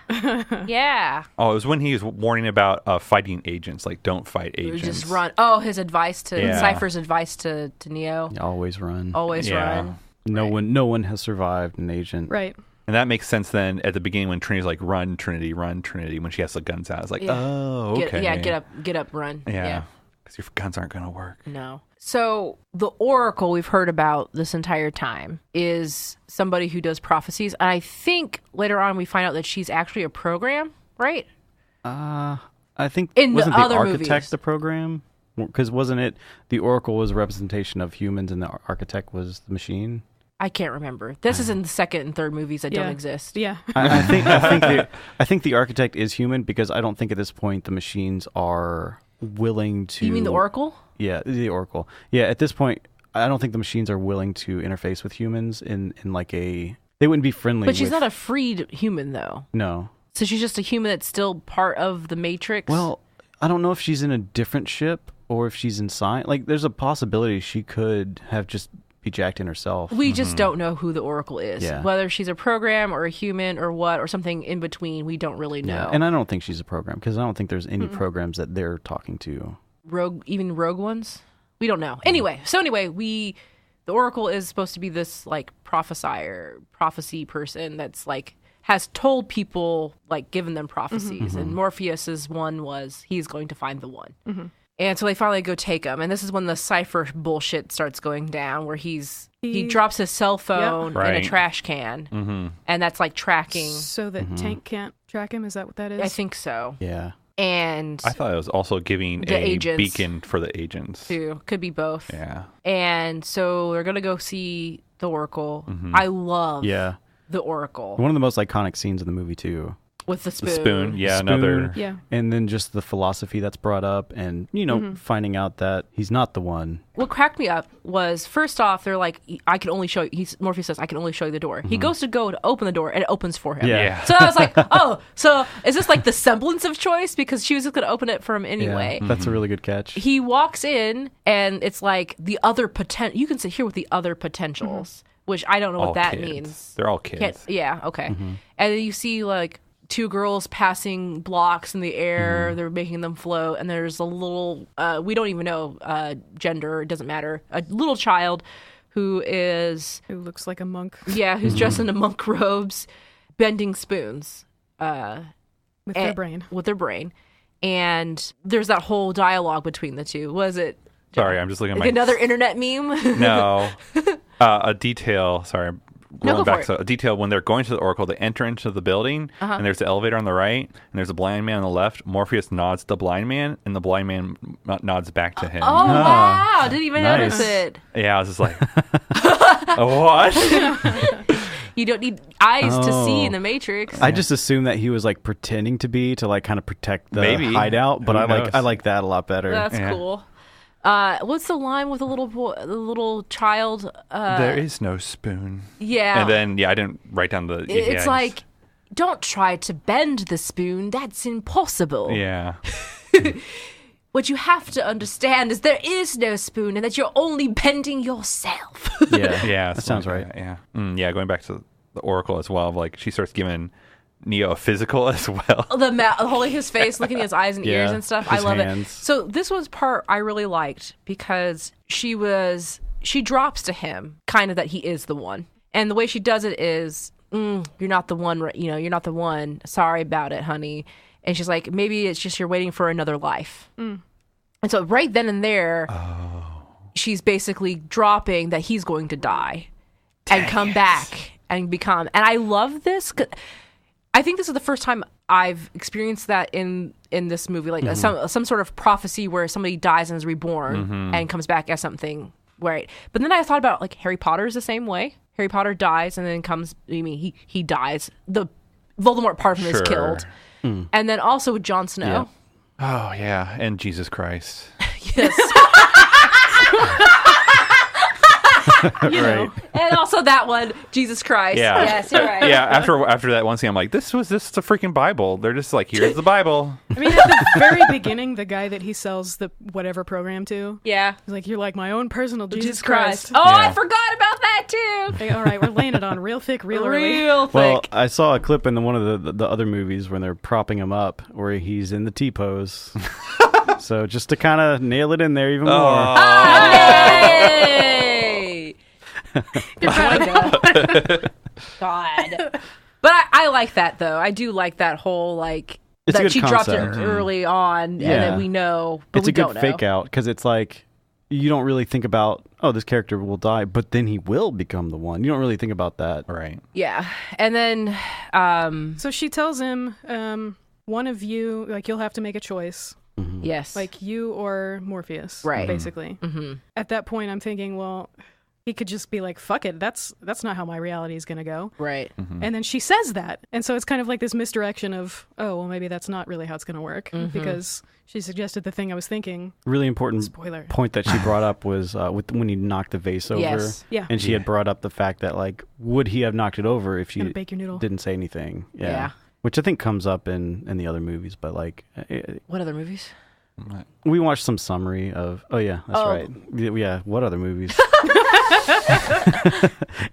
Yeah. Oh, it was when he was warning about fighting agents. Like, don't fight agents. Just run. Oh, his advice to Cypher's advice to Neo. Always run. Always run. No one has survived an agent. Right. And that makes sense then at the beginning when Trinity's like, run, Trinity, when she has the guns out. It's like, oh, okay. Get up, run. Yeah. Because your guns aren't going to work. No. So the Oracle we've heard about this entire time is somebody who does prophecies. And I think later on we find out that she's actually a program, right? I think wasn't the other architect movies. The program? Because wasn't it the Oracle was a representation of humans and the architect was the machine? I can't remember. This is in the second and third movies that don't exist. Yeah. I think the architect is human because I don't think at this point the machines are willing to. You mean the Oracle? Yeah, the Oracle. Yeah, at this point, I don't think the machines are willing to interface with humans in like a. They wouldn't be friendly. But she's not a freed human, though. No. So she's just a human that's still part of the Matrix. Well, I don't know if she's in a different ship or if she's inside. Like, there's a possibility she could have just be jacked in herself. We just don't know who the Oracle is. Yeah. Whether she's a program or a human or what, or something in between, we don't really know. Yeah. And I don't think she's a program because I don't think there's any programs that they're talking to. Even rogue ones? We don't know. Anyway, the Oracle is supposed to be this like prophecy person that's like has told people, like given them prophecies. And Morpheus's one was he's going to find the one. And so they finally go take him. And this is when the Cypher bullshit starts going down, where he drops his cell phone in a trash can. And that's like tracking. So that Tank can't track him? Is that what that is? I think so. Yeah. And I thought it was also giving the agents, beacon for the agents. Too. Could be both. Yeah. And so they're going to go see the Oracle. I love the Oracle. One of the most iconic scenes in the movie, too. with the spoon. The spoon, yeah, Spoon, another. Yeah. And then just the philosophy that's brought up, and finding out that he's not the one. What cracked me up was, first off, they're like, I can only show you. Morpheus says, I can only show you the door. He goes to open the door, and it opens for him. Yeah. So I was like, oh, so is this like the semblance of choice? Because she was just going to open it for him anyway. Yeah, that's a really good catch. He walks in, and it's like the other potential. You can sit here with the other potentials, which I don't know what that kids. means. They're all kids. Yeah, okay. And then you see like two girls passing blocks in the air. They're making them float, and there's a little we don't even know gender, it doesn't matter, a little child who looks like a monk. Yeah, who's dressed in monk robes, bending spoons With their brain. And there's that whole dialogue between the two. Was it Sorry, I'm just looking at like another internet meme? No. A detail. Sorry, I'm rolling go back. for it. So a detail when they're going to the Oracle, they enter into the building, and there's the elevator on the right, and there's a blind man on the left. Morpheus nods to the blind man, and the blind man nods back to him. Oh, wow. Didn't even notice it. Yeah, I was just like, what? You don't need eyes to see in the Matrix. I just assumed that he was like pretending to like kind of protect the Maybe. hideout, but Who I knows? like that a lot better. That's cool. What's the line with the little child? There is no spoon. Yeah. And then, I didn't write down the... It's like, don't try to bend the spoon. That's impossible. Yeah. What you have to understand is there is no spoon and that you're only bending yourself. Yeah, that sounds right. Yeah. Yeah, going back to the Oracle as well, like she starts giving Neo a physical as well. Holding his face, looking at his eyes and ears and stuff. I love hands. it. So this was part I really liked because she drops to him kind of that he is the one. And the way she does it is, you're not the one, you're not the one. Sorry about it, honey. And she's like, maybe it's just you're waiting for another life. And so right then and there, she's basically dropping that he's going to die and come back and become. And I love this. I think this is the first time I've experienced that in this movie, like some sort of prophecy where somebody dies and is reborn and comes back as something. Right. But then I thought about like Harry Potter is the same way. Harry Potter dies and then he dies. The Voldemort part of him is killed. And then also with Jon Snow. Yeah. Oh, yeah. And Jesus Christ. Yes. Right. And also that one, Jesus Christ. Yeah. Yes, you're right. Yeah, after that one scene, I'm like, this is a freaking Bible. They're just like, here's the Bible. I mean, at the very beginning, the guy that he sells the whatever program to, Yeah. he's like, you're like my own personal Jesus Christ. Oh, Yeah. I forgot about that too. Hey, all right, we're laying it on real thick, real early. Real thick. Well, I saw a clip in one of the other movies when they're propping him up where he's in the T-pose. So just to kind of nail it in there even more. Yay! God. But I like that though. I do like that whole like It's a that good she dropped it concept. early on and Yeah. then we know, but It's we a good don't know. fake out because it's like you don't really think about, oh, this character will die, but then he will become the one. You don't really think about that. Right. Yeah. And then So she tells him, one of you, like, you'll have to make a choice. yes. Like, you or Morpheus, Right. basically. At that point, I'm thinking, well, he could just be like, fuck it, that's not how my reality is going to go. right. And then she says that. And so it's kind of like this misdirection of, oh, well, maybe that's not really how it's going to work. Because she suggested the thing I was thinking. Really important Spoiler. point that she brought up was when he knocked the vase over. Yes. Yeah. And she had brought up the fact that, like, would he have knocked it over if she Gonna bake your noodle. didn't say anything? Yeah. Which I think comes up in the other movies, but like What other movies? we watched some summary of. Oh yeah, that's right. Yeah, what other movies?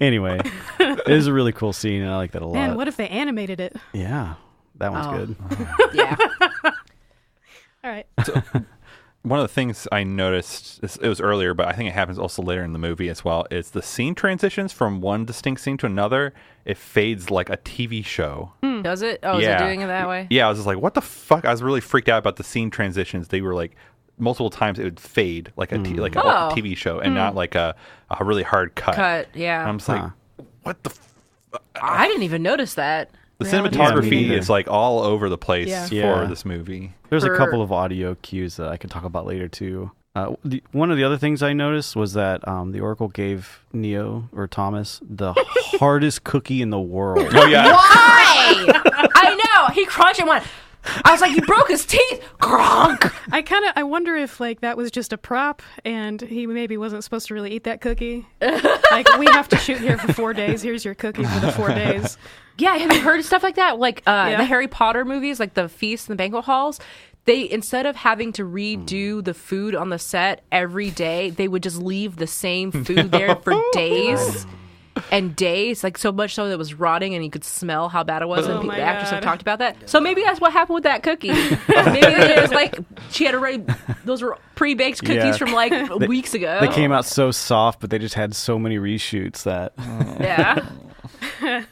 Anyway, it is a really cool scene, and I like that a lot. Man, what if they animated it? Yeah, that one's good. Yeah. All right. One of the things I noticed, it was earlier, but I think it happens also later in the movie as well, is the scene transitions from one distinct scene to another. It fades like a TV show. Does it? Oh, is it doing it that way? Yeah, I was just like, what the fuck? I was really freaked out about the scene transitions. They were like, multiple times it would fade like a TV show and not like a really hard cut. Yeah. And I'm just like, what the I didn't even notice that. The Reality cinematography TV. is like all over the place Yeah. for this movie. There's a couple of audio cues that I could talk about later too. One of the other things I noticed was that the Oracle gave Neo or Thomas the hardest cookie in the world. Oh yeah. Why? I know. no, he crunched and went. I was like, he broke his teeth. Gronk. I wonder if like that was just a prop and he maybe wasn't supposed to really eat that cookie. Like, we have to shoot here for 4 days. Here's your cookie for the 4 days. Yeah, have you heard of stuff like that? Like the Harry Potter movies, like the feast and the banquet halls. They, instead of having to redo the food on the set every day, they would just leave the same food there for days and days, like so much so that it was rotting and you could smell how bad it was. And the actors have talked about that. So maybe that's what happened with that cookie. Maybe it was like she had already, those were pre-baked cookies from like weeks ago. They came out so soft, but they just had so many reshoots that. Yeah.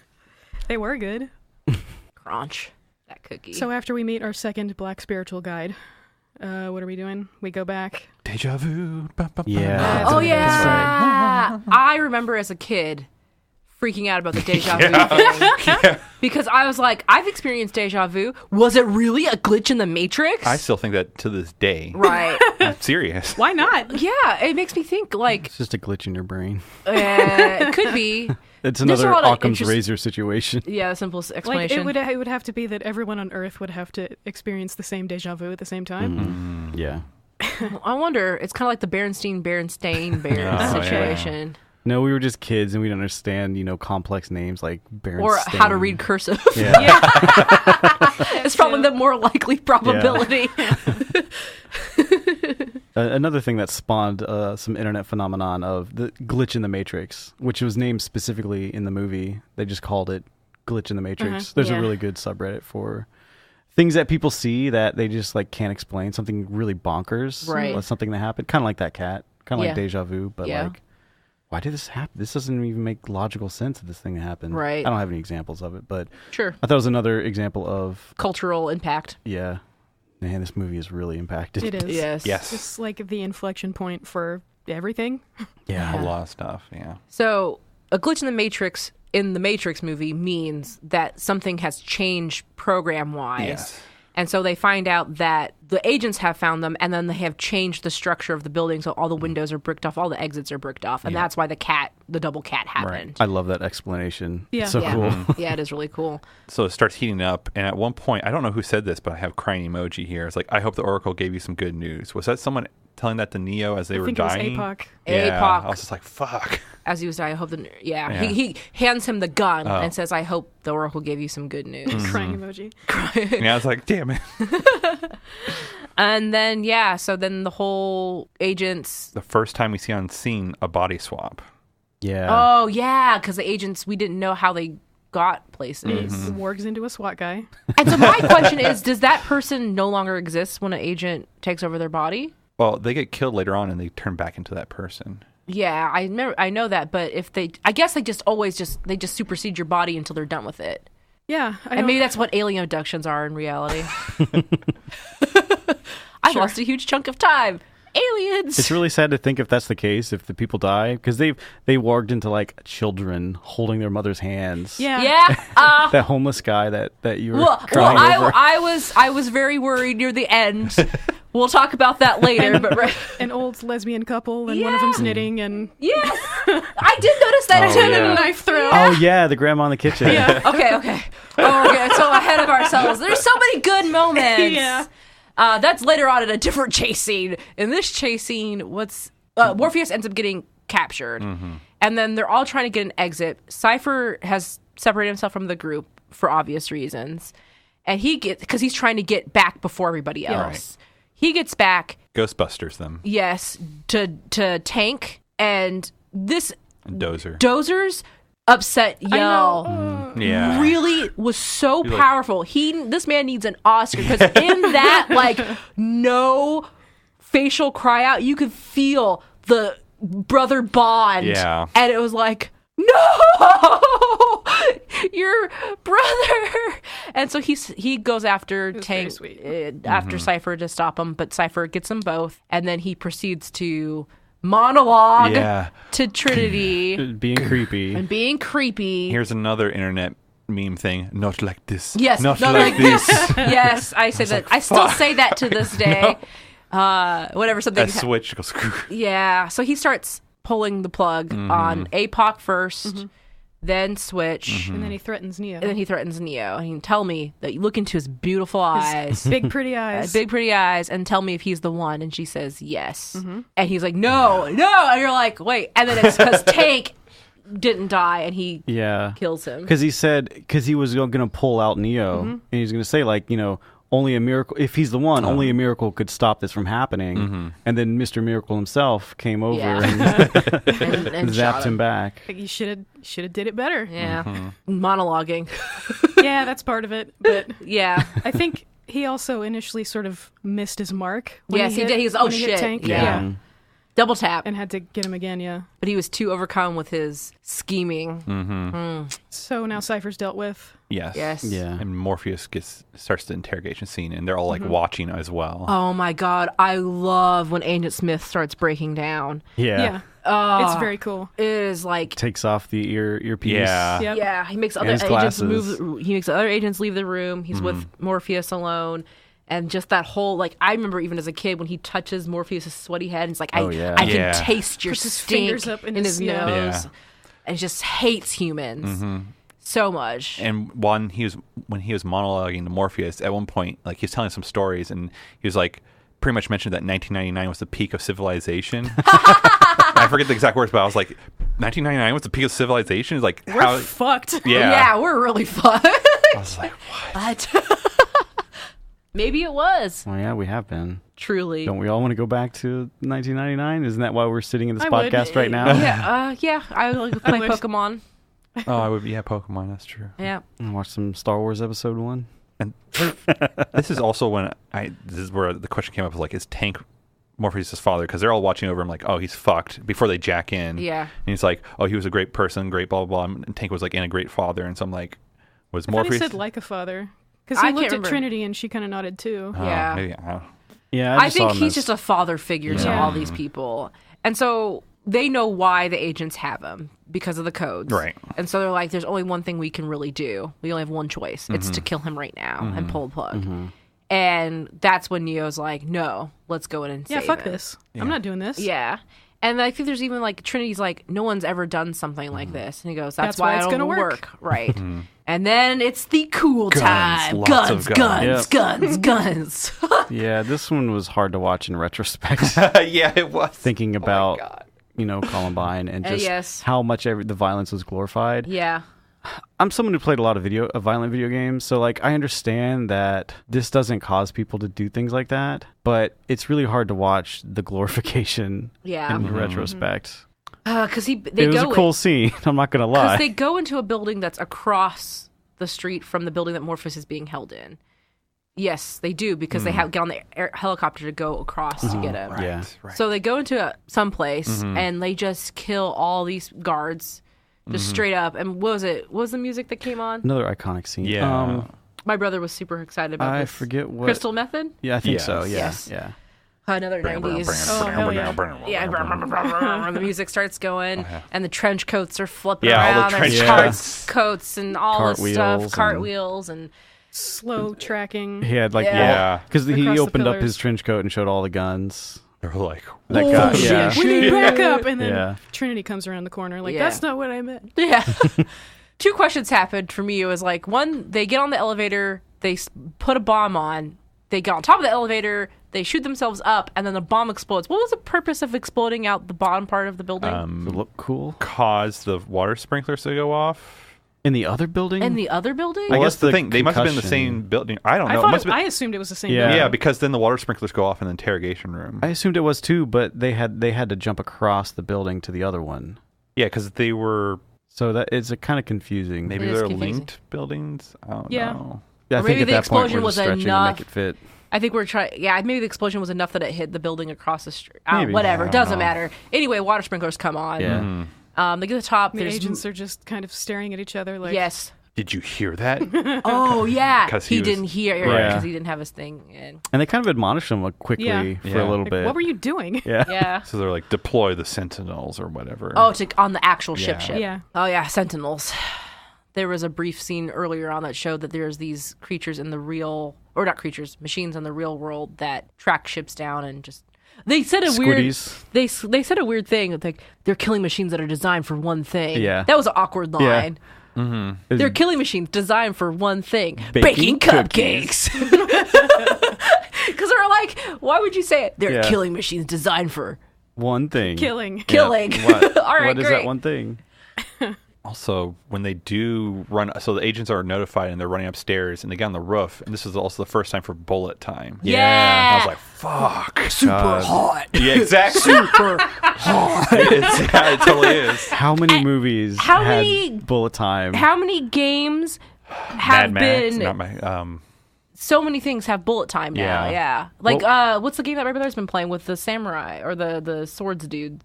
They were good. Crunch. That cookie. So after we meet our second black spiritual guide, what are we doing? We go back. Deja vu. Yeah. Oh, yeah. I remember as a kid freaking out about the deja vu thing. Because I was like, I've experienced deja vu. Was it really a glitch in the Matrix? I still think that to this day. Right. I'm serious. Why not? Yeah, it makes me think like... It's just a glitch in your brain. It could be. It's another Occam's razor situation. Yeah, the simplest explanation. Like, it would have to be that everyone on Earth would have to experience the same deja vu at the same time. Yeah. I wonder, it's kind of like the Berenstain situation. No, we were just kids and we didn't understand, complex names like Berenstain. Or how to read cursive. Yeah. It's probably the more likely probability. Another thing that spawned some internet phenomenon of the glitch in the Matrix, which was named specifically in the movie. They just called it Glitch in the Matrix. There's a really good subreddit for things that people see that they just like can't explain. Something really bonkers. Right. Something that happened. Kind of like that cat. Kind of like deja vu. But like, why did this happen? This doesn't even make logical sense of this thing that happened. Right. I don't have any examples of it, but sure. I thought it was another example of cultural impact. Yeah. Man, this movie is really impacted. It is. Yes. It's like the inflection point for everything. Yeah. A lot of stuff, yeah. So, a glitch in the Matrix movie means that something has changed program-wise. Yes. And so they find out that the agents have found them, and then they have changed the structure of the building, so all the windows are bricked off, all the exits are bricked off, and that's why the double cat happened. Right. I love that explanation. Yeah. It's so cool. Yeah, it is really cool. So it starts heating up, and at one point, I don't know who said this, but I have crying emoji here. It's like, I hope the Oracle gave you some good news. Was that someone telling that to Neo as they were dying? I think it was APOC. APOC. I was just like, fuck. As he was dying, I hope he hands him the gun and says, I hope the Oracle gave you some good news. Crying emoji. Yeah, I was like, damn it. And then, so then the whole agents... The first time we see on scene a body swap. Yeah. Oh, yeah, because the agents, we didn't know how they got places. Wargs into a SWAT guy. And so my question is, does that person no longer exist when an agent takes over their body? Well, they get killed later on and they turn back into that person. Yeah, I know that, but if I guess they just supersede your body until they're done with it. Yeah. And maybe that's what alien abductions are in reality. I lost a huge chunk of time. Aliens. It's really sad to think if that's the case, if the people die, because they warged into like children holding their mother's hands. Yeah. Yeah. That homeless guy that you were crying over. I was very worried near the end. We'll talk about that later. But an old lesbian couple, and one of them's knitting, and yes, I did notice that too. And a knife throw. Oh yeah, the grandma in the kitchen. Yeah. Okay. Oh, okay. So ahead of ourselves. There's so many good moments. Yeah. That's later on in a different chase scene. In this chase scene, Morpheus ends up getting captured, and then they're all trying to get an exit. Cypher has separated himself from the group for obvious reasons, and because he's trying to get back before everybody else. Right. He gets back. Ghostbusters them. Yes, to Tank, and this And Dozer. Dozer's upset yell Yeah. really was so powerful. This man needs an Oscar, because in that like no facial cry out, you could feel the brother bond. Yeah. And it was like, no, your brother. And so he goes after Tank, after Cypher to stop him, but Cypher gets them both, and then he proceeds to monologue to Trinity. Being creepy. And being creepy. Here's another internet meme thing. Not like this. Yes. Not like this. Yes, I say that. Like, I still say that to this day. Whenever something... That switch goes... Yeah. So he starts pulling the plug on APOC first, then switch, And then he threatens Neo. and then he threatens Neo. And he can tell me that you look into his beautiful eyes. Big pretty eyes. Big pretty eyes, and tell me if he's the one. And she says yes. And he's like, no. And you're like, wait. And then it's because Tank didn't die, and he kills him. Because he was going to pull out Neo, and he's going to say, like, only a miracle, if he's the one, only a miracle could stop this from happening. And then Mr. Miracle himself came over and zapped him back. Like, you should have did it better. Yeah. Monologuing. Yeah, that's part of it. But yeah. I think he also initially sort of missed his mark. Yes, he did. He was, when he hit shit. Tank. Yeah. Double tap. And had to get him again, yeah. But he was too overcome with his scheming. So now Cypher's dealt with. Yes. Yeah. And Morpheus starts the interrogation scene, and they're all like watching as well. Oh my God. I love when Agent Smith starts breaking down. Yeah. It's very cool. It is like... Takes off the earpiece. Yeah. Yep. Yeah. He makes other agents leave the room. He's with Morpheus alone. And just that whole, like, I remember even as a kid when he touches Morpheus' sweaty head, and it's like, I can taste your Puts his stink fingers up in his his nose. Yeah. And just hates humans so much. And when he was monologuing to Morpheus, at one point, like, he was telling some stories, and he was like, pretty much mentioned that 1999 was the peak of civilization. I forget the exact words, but I was like, 1999 was the peak of civilization? It's like, We're fucked. Yeah, we're really fucked. I was like, what? Maybe it was. Well, yeah, we have been. Truly. Don't we all want to go back to 1999? Isn't that why we're sitting in this I would. podcast right now? Yeah, I like to play would. Pokemon. Oh, I would. Yeah, Pokemon. That's true. Yeah. And watch some Star Wars Episode 1. And this is also when this is where the question came up: like, is Tank Morpheus' father? Because they're all watching over him, like, oh, he's fucked before they jack in. Yeah. And he's like, oh, he was a great person, great blah blah blah. And Tank was like, and a great father. And so I'm like, was I Morpheus? thought he said like a father. Because he I looked can't at remember. Trinity and she kind of nodded too. Oh, Yeah. maybe, Yeah, I just saw think him he's as- just a father figure to all these people. And so they know why the agents have him because of the codes. Right. And so they're like, there's only one thing we can really do. We only have one choice. It's to kill him right now and pull the plug. And that's when Neo's like, no, let's go in and Yeah, save fuck him. this. I'm not doing this. Yeah. And I think there's even like Trinity's like, no one's ever done something like this. And he goes, that's why it's it'll gonna work. Right. And then it's the cool time. Lots of Guns. guns. Yeah, this one was hard to watch in retrospect. Yeah, it was. Thinking about, Columbine and just yes. how much the violence was glorified. Yeah. I'm someone who played a lot of violent video games, so like I understand that this doesn't cause people to do things like that, but it's really hard to watch the glorification Yeah. in retrospect. Because It was a cool scene. I'm not gonna lie. Because they go into a building that's across the street from the building that Morpheus is being held in. Yes, they do, because they get on the helicopter to go across to get him. Yeah. Right. So they go into some place and they just kill all these guards, just straight up. And what was it? What was the music that came on? Another iconic scene. Yeah. My brother was super excited about I this. forget what. Crystal Method? Yeah, I think Yes. so. Yeah. Yes. Yeah. Another 90s. Oh, hell yeah. Yeah, the music starts going, and the trench coats are flipping Yeah, all around. the There's trench charts, coats, and all this Cartwheels stuff. and- Cartwheels and Slow tracking. He had like Yeah. because he Across the opened up pillars. his trench coat and showed all the guns. They're like, That guy, shit. yeah. We need backup. And then Yeah. Trinity comes around the corner. Like, Yeah. that's not what I meant. yeah. Two questions happened for me. It was like, one, they get on the elevator, they put a bomb on, they get on top of the elevator, they shoot themselves up, and then the bomb explodes. What was the purpose of exploding out the bottom part of the building? Does it look cool. cause the water sprinklers to go off. In the other building? In the other building? I Well, guess that's the the thing, they must have been the concussion. same building. I don't I know. It thought must have I been, assumed it was the same. Yeah. building. yeah, because then the water sprinklers go off in the interrogation room. I assumed it was too, but they had to jump across the building to the other one. Yeah, because they were So that it's kind of confusing. maybe It is they're confusing. linked buildings. I don't Yeah. know. I Or think maybe at the that point explosion we're was just stretching enough. to make it fit. I think we're trying. Yeah, maybe the explosion was enough that it hit the building across the street. Maybe. Whatever, I don't doesn't know. matter. Anyway, water sprinklers come on. Yeah. They get to the top. The There's agents are just kind of staring at each other like, yes. Did you hear that? Oh yeah. 'Cause he he was- didn't hear Right. because he didn't have his thing in. And they kind of admonished him quickly Yeah. for Yeah. a little like, bit. what were you doing? Yeah. Yeah. So they're like, deploy the Sentinels or whatever. Oh, on the actual Yeah. ship. Yeah. Oh yeah, Sentinels. There was a brief scene earlier on that showed that there's these creatures in the real, or not creatures, machines in the real world that track ships down and just. They said a Squiddies. weird. They said a weird thing. Like they're killing machines that are designed for one thing. Yeah. That was an awkward line. Yeah. Mm-hmm. They're killing machines designed for one thing: baking cupcakes. Because they're like, why would you say it? They're killing machines designed for one thing. Killing. Yeah. All right, what is great. that one thing? Also, when they do run, so the agents are notified and they're running upstairs and they get on the roof. And this is also the first time for bullet time. Yeah. And I was like, fuck. Super hot. Yeah, exactly. Super hot. Yeah, it totally is. How many movies had bullet time? How many games have Mad Max, been... not my, so many things have bullet time now. Yeah. Like, what's the game that my brother's been playing with the samurai or the swords dude?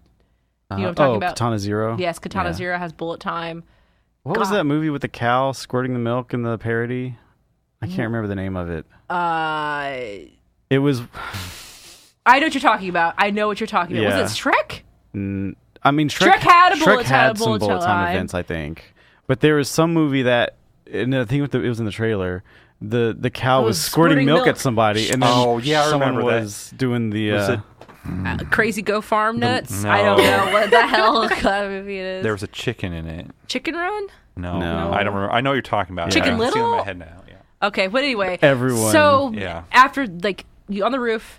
You know what I'm talking about? Katana Zero. Yes, Katana Zero has bullet time. What was that movie with the cow squirting the milk in the parody? I can't remember the name of it. It was... I know what you're talking about. Was it Shrek? I mean, Shrek had a bullet some bullet time events, I think. But there was some movie that, and I think it was in the trailer, the cow was squirting milk at somebody, and then someone was doing the... Crazy Go Farm Nuts? No. I don't know what the hell kind of movie it is. There was a chicken in it. Chicken Run? No. I don't remember. I know what you're talking about. Chicken I Little? see it in my head now. Yeah. Okay, but anyway. Everyone. So, after, like, you on the roof,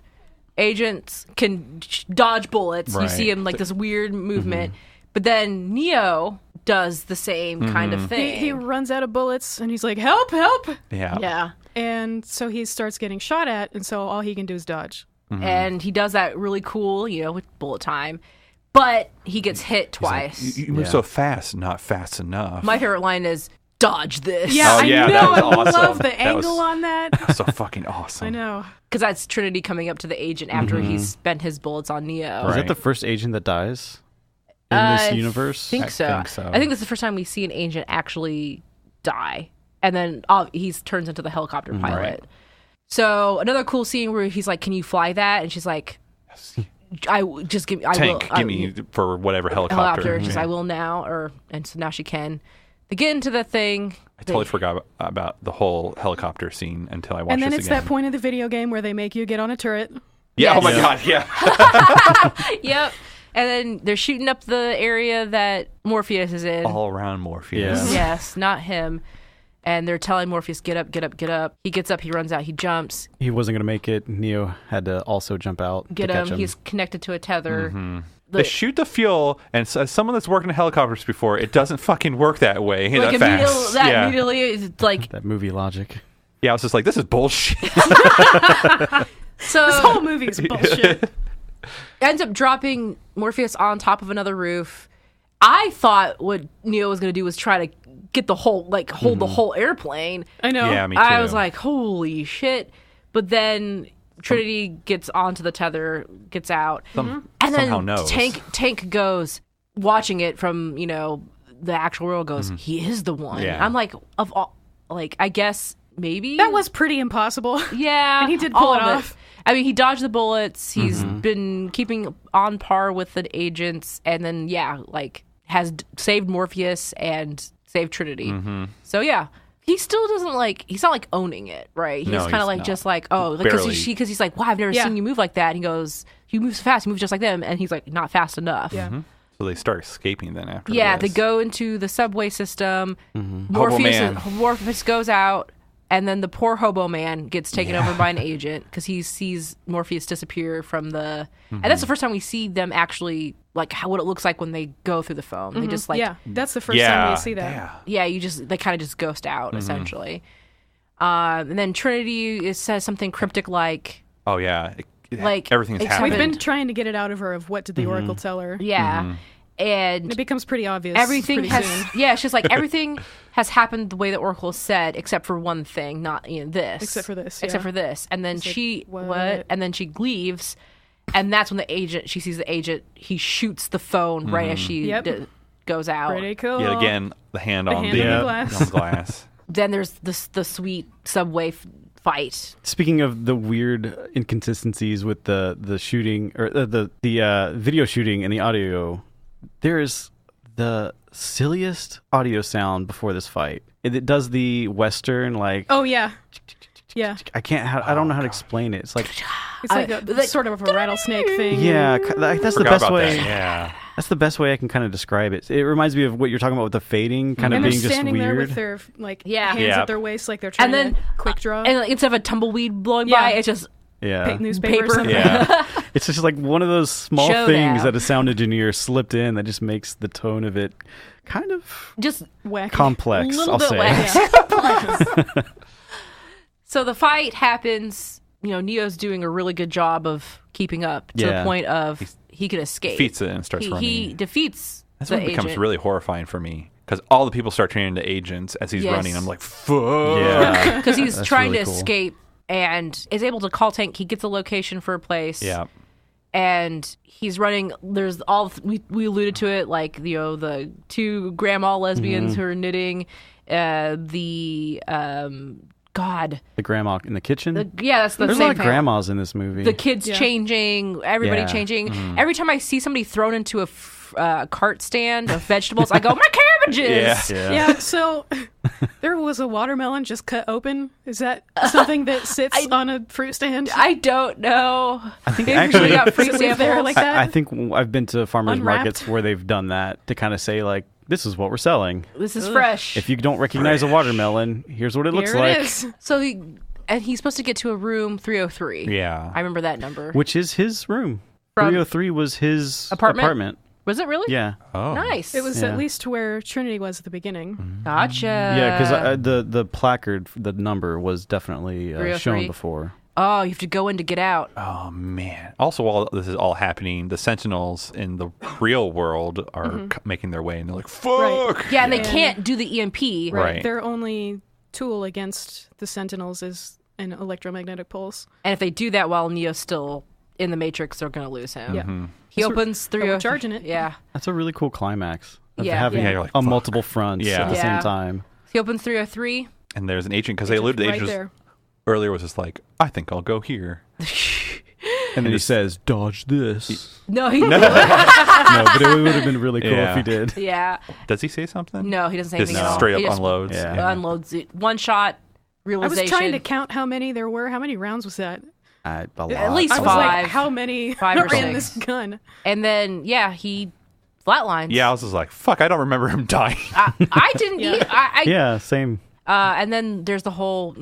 agents can dodge bullets. Right. You see him, like, this weird movement. But then Neo does the same kind of thing. He runs out of bullets, and he's like, help, help! Yeah. And so he starts getting shot at, and so all he can do is dodge. And he does that really cool, with bullet time. But he gets hit twice. Like, you move so fast, not fast enough. My favorite line is, dodge this. Yeah, I know. That was I awesome. love the angle on that. That was so fucking awesome. I know. Because that's Trinity coming up to the agent after he's spent his bullets on Neo. Is that the first agent that dies in this universe? I think so. I think this is the first time we see an agent actually die. And then he turns into the helicopter pilot. Right. So another cool scene where he's like, "Can you fly that?" And she's like, "I just give me for whatever helicopter." She's, "I will now," and so now she can. They get into the thing. I totally forgot about the whole helicopter scene until I watched. And then this it's again. that point of the video game where they make you get on a turret. Yeah. Yes. Oh my god. Yeah. Yep. And then they're shooting up the area that Morpheus is in. All around Morpheus. Yeah. Yes, not him. And they're telling Morpheus, get up, get up, get up. He gets up, he runs out, he jumps. He wasn't going to make it. Neo had to also jump out. Get to catch him. him. He's connected to a tether. They shoot the fuel, and as someone that's worked in helicopters before, it doesn't fucking work that way. Like that fast. immediately is like... That movie logic. Yeah, I was just like, this is bullshit. So this whole movie is bullshit. Ends up dropping Morpheus on top of another roof. I thought what Neo was going to do was try to get the whole, hold the whole airplane. I know. Yeah, me too. I was like, holy shit. But then Trinity gets onto the tether, gets out. And then knows. Tank goes, watching it from, the actual world, goes, he is the one. Yeah. I'm like, of all, I guess maybe. That was pretty impossible. Yeah. And he did pull it off. I mean, he dodged the bullets. He's been keeping on par with the agents. And then, has saved Morpheus and saved Trinity. So, yeah. He still doesn't he's not owning it, right? He's kind of just because he's like, wow, I've never seen you move like that. And he goes, you move so fast, you move just like them. And he's like, not fast enough. Yeah. So they start escaping then after they this. go into the subway system. Morpheus goes out. And then the poor hobo man gets taken over by an agent because he sees Morpheus disappear from the... And that's the first time we see them actually, what it looks like when they go through the phone. They just yeah, that's the first time we see that. Yeah, they kind of just ghost out, essentially. And then Trinity says something cryptic like... Oh, yeah. Everything's happening. We've been trying to get it out of her of what did the Oracle tell her. Yeah. And it becomes pretty obvious. Everything has, soon. yeah. It's just like everything has happened the way the Oracle said, except for one thing, not this. Except for this. Except for this, and then what? And then she leaves, and that's when she sees the agent. He shoots the phone right as she goes out. Pretty cool. Yeah, again, the hand on the glass. Then there's the sweet subway fight. Speaking of the weird inconsistencies with the shooting or the video shooting and the audio. There is the silliest audio sound before this fight. It does the Western Oh yeah, yeah. I don't know how to explain it. It's like It's like sort of a rattlesnake thing. Yeah, that's the best way. Yeah. That's the best way I can kind of describe it. It reminds me of what you're talking about with the fading, kind of being just weird. And they're standing there with their hands at their waist, like they're trying to quick draw. And instead of a tumbleweed blowing by, it's just newspaper or something. Yeah. It's just like one of those small things that a sound engineer slipped in that just makes the tone of it kind of just wacky. Complex, I'll say. Yeah. So the fight happens. Neo's doing a really good job of keeping up to the point of he can escape. Defeats it and starts running. He defeats That's the when it becomes agent. really horrifying for me. Because all the people start turning into agents as he's running. I'm like, fuck. Yeah. Because he's trying really to cool. escape and is able to call Tank. He gets a location for a place. Yeah. And he's running. There's we alluded to it, like the two grandma lesbians who are knitting. The grandma in the kitchen. That's the There's same a lot of family. grandmas in this movie. The kids changing, everybody changing. Every time I see somebody thrown into a cart stand of vegetables, I go, my cabbages! Yeah, so there was a watermelon just cut open. Is that something that sits on a fruit stand? I don't know. I think Maybe actually we got free Does it live there samples. like that? I think I've been to farmers Unwrapped? markets where they've done that to kind of say like, this is what we're selling. This is fresh. If you don't recognize a watermelon, here's what it looks Here like. it is. So he's supposed to get to a room 303. Yeah. I remember that number. Which is his room. From 303 was his apartment? Was it really? Yeah. Oh. Nice. It was at least where Trinity was at the beginning. Gotcha. Yeah, because the placard, the number was definitely 303? shown before. Oh, you have to go in to get out. Oh, man. Also, while this is all happening, the Sentinels in the real world are making their way, and they're like, fuck! Right. Yeah, and they can't do the EMP. Right. Their only tool against the Sentinels is an electromagnetic pulse. And if they do that while Neo's still in the Matrix, they're going to lose him. Yeah. He opens we're 303. charging it. Yeah. That's a really cool climax of Yeah. having Yeah, you're like, on fuck. multiple fronts at the Yeah. same time. He opens 303. And there's an agent, because they alluded to the right agent there. earlier was just like, I think I'll go here. And then he says, dodge this. No, he No, but it would have been really cool Yeah. if he did. Yeah. Does he say something? No, he doesn't say Just anything at all. straight up He just unloads. Yeah. unloads it. One shot, I realization. was trying to count how many there were. How many rounds was that? A lot. At least I was five. like, how many 5 or are in 6. this gun? And then, he flatlines. Yeah, I was just like, fuck, I don't remember him dying. I didn't Yeah. either. Yeah, same. And then there's the whole,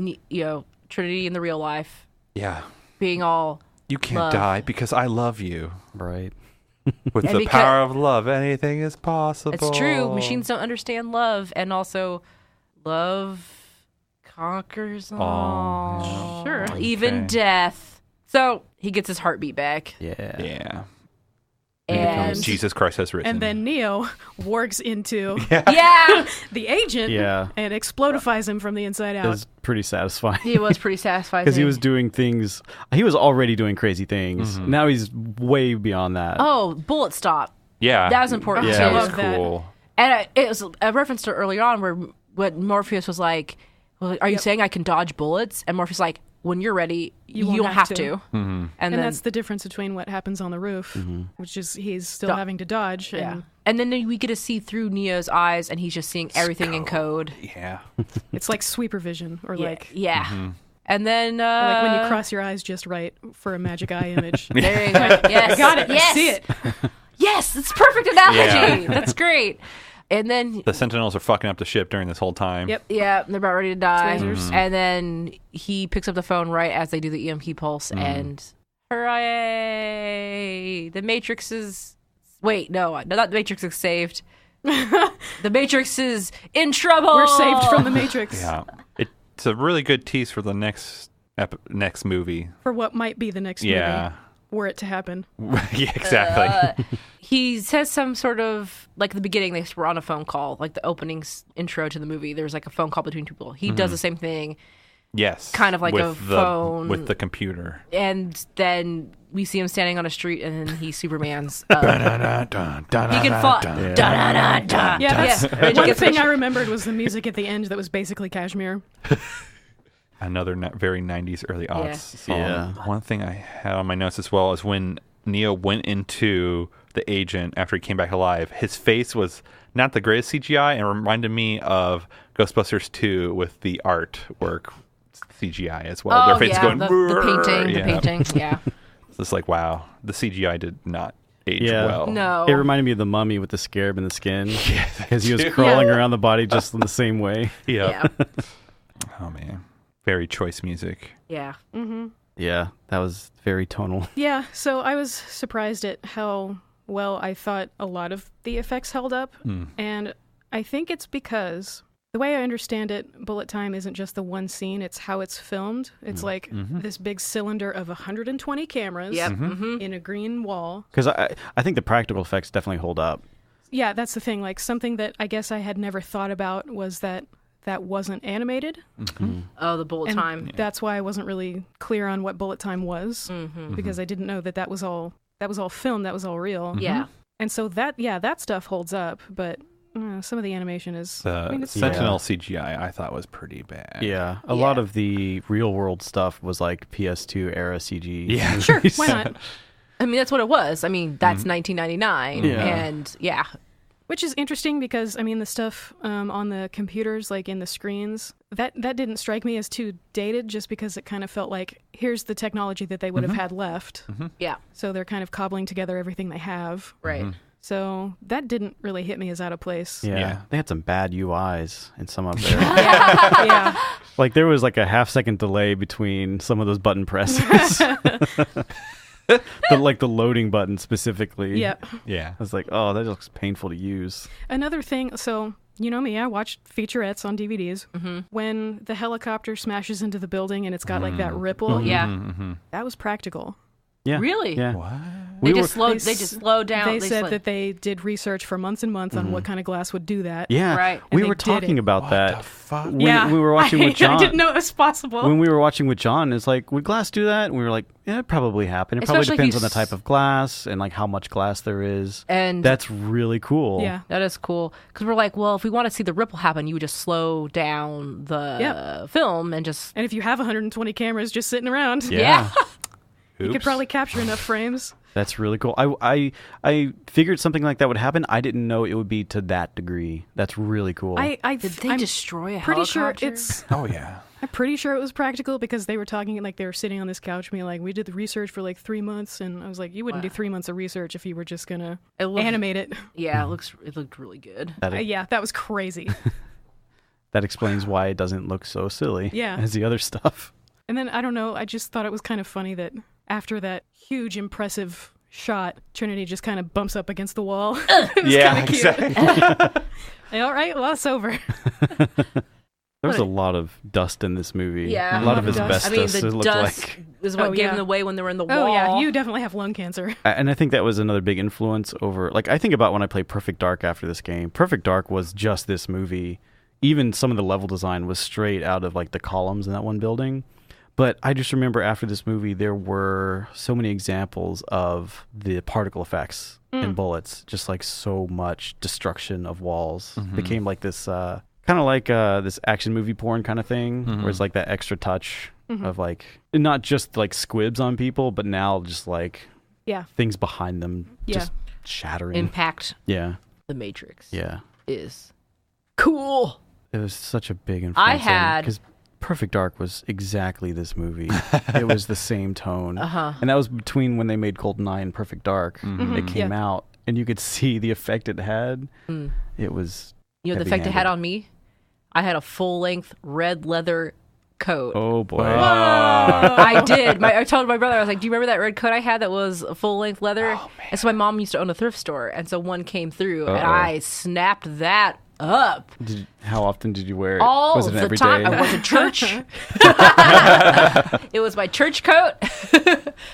Trinity in the real life Yeah. being all, You can't Love. die because I love you. Right. With And the because- power of love, anything is possible. it's true. Machines don't understand love. And also, love conquers all. Sure. Even Okay. death. So he gets his heartbeat back. Yeah. Yeah. And Jesus Christ has risen. And then Neo wargs into yeah, the agent Yeah. and explodifies him from the inside It out. was pretty satisfying. it was pretty satisfying. Because he was doing things. He was already doing crazy things. Now he's way beyond that. Oh, bullet stop. yeah. That was important Yeah. too. That was love that. cool. And it was a reference to earlier on where what Morpheus was like, well, are you saying I can dodge bullets? And Morpheus was like, when you're ready, you won't don't have have to. to. And And then, that's the difference between what happens on the roof, which is he's still having to dodge. yeah. And then we get to see through Neo's eyes, and he's just seeing everything in code. Yeah. It's like sweeper vision, or like yeah. And then like when you cross your eyes just right for a magic eye image. there you go. Yes, Got it. Yes, I see it. Yes, it's perfect analogy. Yeah. That's great. And then The Sentinels are fucking up the ship during this whole time. Yep. yeah, they're about ready to die. Lasers. And then he picks up the phone right as they do the EMP pulse, and hooray! The Matrix is. Wait, no, not the Matrix is saved. The Matrix is in trouble. We're saved from the Matrix Yeah. It's a really good tease for the next movie. for what might be the next Yeah. movie, were it to happen. Yeah, exactly. He says some sort of like at the beginning they were on a phone call, like the opening intro to the movie. There's like a phone call between people. He does the same thing, Yes. kind of like a phone. with the computer. and then we see him standing on a street, and then he Superman's. He can fall. Yeah, that's Yeah. one thing I remembered was the music at the end that was basically Kashmir. Another very 90s, early aughts Yeah. song. Yeah. One thing I had on my notes as well is when Neo went into the agent after he came back alive, his face was not the greatest CGI and reminded me of Ghostbusters 2 with the artwork CGI as well. Their faces going, the painting. Yeah. It's just like, wow, the CGI did not age well. No. It reminded me of the Mummy with the scarab in the skin. Because he was crawling around the body just in the same way. Yeah. Oh, man. Very choice music. Yeah. Mm-hmm. Yeah, that was very tonal. Yeah, so I was surprised at how well I thought a lot of the effects held up. And I think it's because the way I understand it, Bullet Time isn't just the one scene, it's how it's filmed. It's like this big cylinder of 120 cameras in a green wall. Because I think the practical effects definitely hold up. Yeah, that's the thing. Like, something that I guess I had never thought about was that wasn't animated. Oh, the Bullet Time. That's why I wasn't really clear on what Bullet Time was, because I didn't know that was all film, that was all real. Yeah. And so that stuff holds up, but some of the animation is... Sentinel CGI I thought was pretty bad. Yeah. A lot of the real world stuff was like PS2 era CG. Yeah. Sure, why not? I mean, that's what it was. I mean, that's 1999. And Which is interesting because, I mean, the stuff on the computers, like in the screens, that didn't strike me as too dated, just because it kind of felt like, here's the technology that they would have had left. Yeah. So they're kind of cobbling together everything they have. Right. So that didn't really hit me as out of place. Yeah. They had some bad UIs in some of their... Yeah. Like, there was like a half-second delay between some of those button presses. The loading button specifically. Yeah. Yeah. I was like, oh, that looks painful to use. Another thing, so you know me, I watch featurettes on DVDs. When the helicopter smashes into the building and it's got like that ripple, that was practical. Yeah. Really? Yeah. What? They just slowed down. They said that they did research for months and months on what kind of glass would do that. Yeah. Right. We And were they did talking it. about What that. the fuck? We were watching with John. I didn't know it was possible. When we were watching with John, it's like, would glass do that? And we were like, yeah, it probably happened. It probably Especially if depends you on the type of glass and like how much glass there is. And That's really cool. Yeah. that is cool. Because we're like, well, if we want to see the ripple happen, you would just slow down the film and just... And if you have 120 cameras just sitting around, Yeah. you could probably capture enough frames. That's really cool. I figured something like that would happen. I didn't know it would be to that degree. That's really cool. Did they destroy a pretty sure helicopter? it's... Oh, yeah. I'm pretty sure it was practical because they were talking like they were sitting on this couch being like, we did the research for like 3 months, and I was like, you wouldn't do 3 months of research if you were just gonna animate it. Yeah, it looked really good. Yeah, that was crazy. That explains why it doesn't look so silly as the other stuff. And then I don't know, I just thought it was kind of funny that after that huge impressive shot, Trinity just kind of bumps up against the wall. It was Yeah, kinda cute. exactly. Like, all right, well, it's over. There was a lot of dust in this movie. Yeah. A lot of Dust. asbestos. I mean, it the looked dust like. is what Oh, gave yeah. them away when they were in the wall. Oh yeah, you definitely have lung cancer. And I think that was another big influence over, like, I think about when I played Perfect Dark after this game. Perfect Dark was just this movie. Even some of the level design was straight out of, like, the columns in that one building. But I just remember after this movie, there were so many examples of the particle effects in bullets. Just, like, so much destruction of walls. Became, like, this, kind of like this action movie porn kind of thing, where it's, like, that extra touch of, like, not just, like, squibs on people, but now just, like, things behind them just shattering. Impact. Yeah. The Matrix. Yeah. Is cool. It was such a big influence. had- because Perfect Dark was exactly this movie. It was the same tone. And that was between when they made GoldenEye and Perfect Dark. It came out, and you could see the effect it had. It was You know the effect it had on me? I had a full-length red leather coat. Oh, boy. I did. I told my brother, I was like, do you remember that red coat I had that was full-length leather? And so my mom used to own a thrift store, and so one came through, and I snapped that up. How often did you wear it? All was it the every time. day? I went to church. It was my church coat.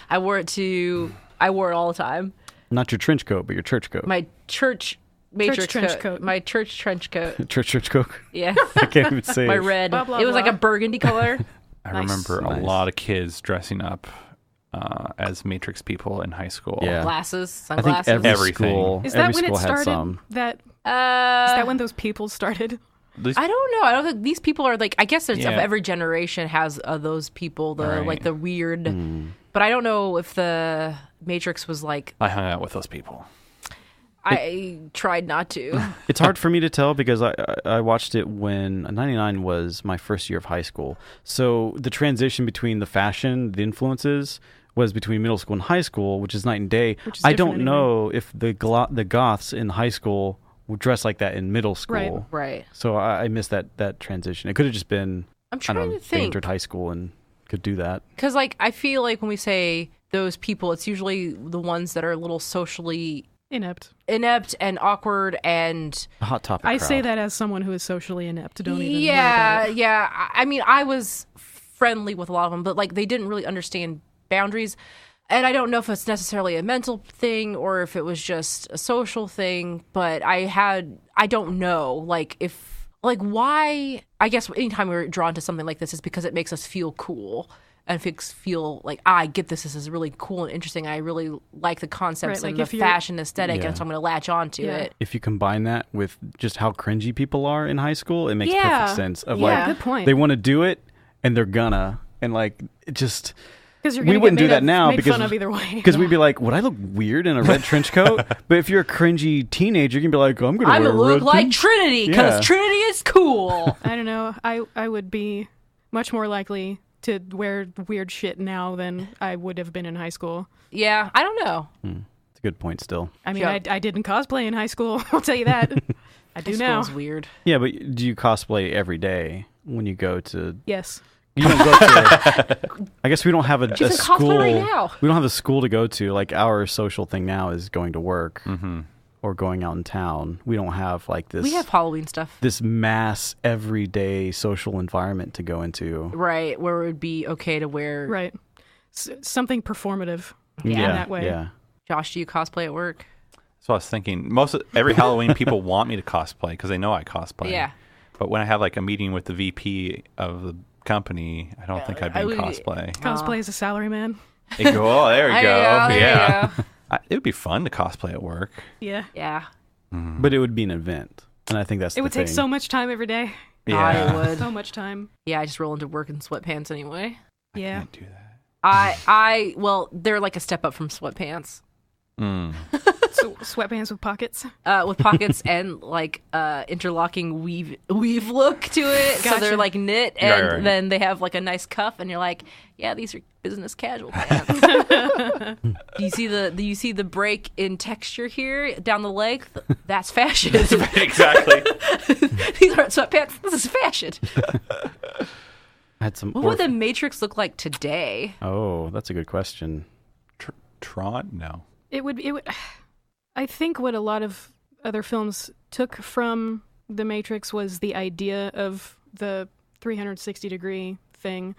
I wore it all the time. Not your trench coat, but your church coat. My church Matrix trench coat. My church trench coat. church coat. Yeah. I can't even say My it. red. Blah, blah, it was like blah. a burgundy color. I Nice. remember a Nice. lot of kids dressing up as Matrix people in high school. Yeah. Glasses, I think sunglasses. every Everything. school, Is every that when school it had started? some. Is that when those people started? I don't know. I don't think these people are like. I guess it's of Yeah. every generation has those people. The Right. like the weird. But I don't know if the Matrix was like. I hung out with those people. I tried not to. It's hard for me to tell because I watched it when 99 was my first year of high school. So the transition between the fashion, the influences, was between middle school and high school, which is night and day. I don't know if the goths in high school would dress like that in middle school. Right. So I missed that transition. It could have just been, I'm trying to think. They entered high school and could do that. Because, like, I feel like when we say those people, it's usually the ones that are a little socially inept and awkward and a hot topic. I crowd. say that as someone who is socially inept. Don't even worry about it. Yeah. I mean, I was friendly with a lot of them, but like they didn't really understand boundaries. And I don't know if it's necessarily a mental thing or if it was just a social thing, but I don't know, like why, I guess anytime we're drawn to something like this is because it makes us feel cool and feel like, I get this is really cool and interesting. I really like the concepts and the fashion aesthetic, and so I'm going to latch on to it. If you combine that with just how cringy people are in high school, it makes perfect sense. Of good point. They want to do it, and they're gonna, and like it just. We wouldn't do that now because fun of either way. Because we'd be like, would I look weird in a red trench coat? But if you're a cringy teenager, you can be like, I'm going to wear a look red like Trinity because Trinity is cool. I don't know. I would be much more likely to wear weird shit now than I would have been in high school. Yeah, I don't know. It's a good point still. I mean, I didn't cosplay in high school. I'll tell you that. I do now. School's weird. Yeah, but do you cosplay every day when you go to... Yes. You don't go to... I guess we don't have a school... Right now. We don't have a school to go to. Like, our social thing now is going to work or going out in town. We don't have, like, this... We have Halloween stuff. This mass, everyday social environment to go into. Right, where it would be okay to wear... Right. Something performative in Yeah, that way. yeah. Josh, do you cosplay at work? So I was thinking, every Halloween people want me to cosplay because they know I cosplay. Yeah. But when I have, like, a meeting with the VP of the company, I don't think I'd be in cosplay. Cosplay as a salaryman. There you go. There you go. It would be fun to cosplay at work. Yeah. Yeah. But it would be an event. And I think that's it would take so much time every day. Yeah. I would. So much time. Yeah, I just roll into work in sweatpants anyway. Yeah. I can't do that. Well, they're like a step up from sweatpants. So sweatpants with pockets? With pockets and like interlocking weave look to it. Gotcha. So they're like knit and then they have like a nice cuff and you're like, yeah, these are business casual pants. Do you see the break in texture here down the leg? That's fashion. Exactly. These aren't sweatpants. This is fashion. What would the Matrix look like today? Oh, that's a good question. Tron? No. It would. I think what a lot of other films took from The Matrix was the idea of the 360-degree thing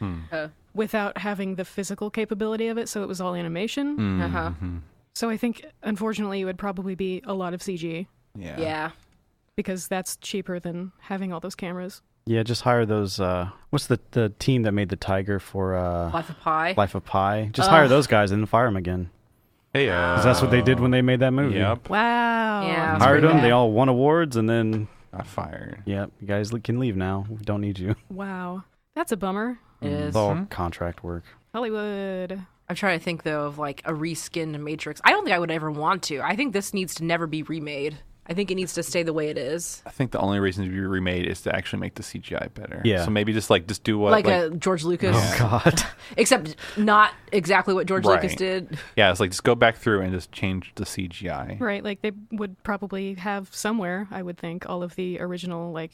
without having the physical capability of it, so it was all animation. So I think, unfortunately, it would probably be a lot of CG. Yeah. Because that's cheaper than having all those cameras. Yeah, just hire those... what's the team that made the tiger for... Life of Pi? Life of Pi. Just hire those guys and then fire them again. Hey, 'cause that's what they did when they made that movie. Yep. Wow. Yeah. Hired them. They all won awards, and then... Got fired. Yep, you guys can leave now. We don't need you. Wow. That's a bummer. It is. It's all contract work. Hollywood. I'm trying to think, though, of like a reskinned Matrix. I don't think I would ever want to. I think this needs to never be remade. I think it needs to stay the way it is. I think the only reason to be remade is to actually make the CGI better. Yeah. So maybe just do what... Like a George Lucas. Oh, God. Except not exactly what George Lucas did. Yeah, it's like just go back through and just change the CGI. Right, like they would probably have somewhere, I would think, all of the original, like,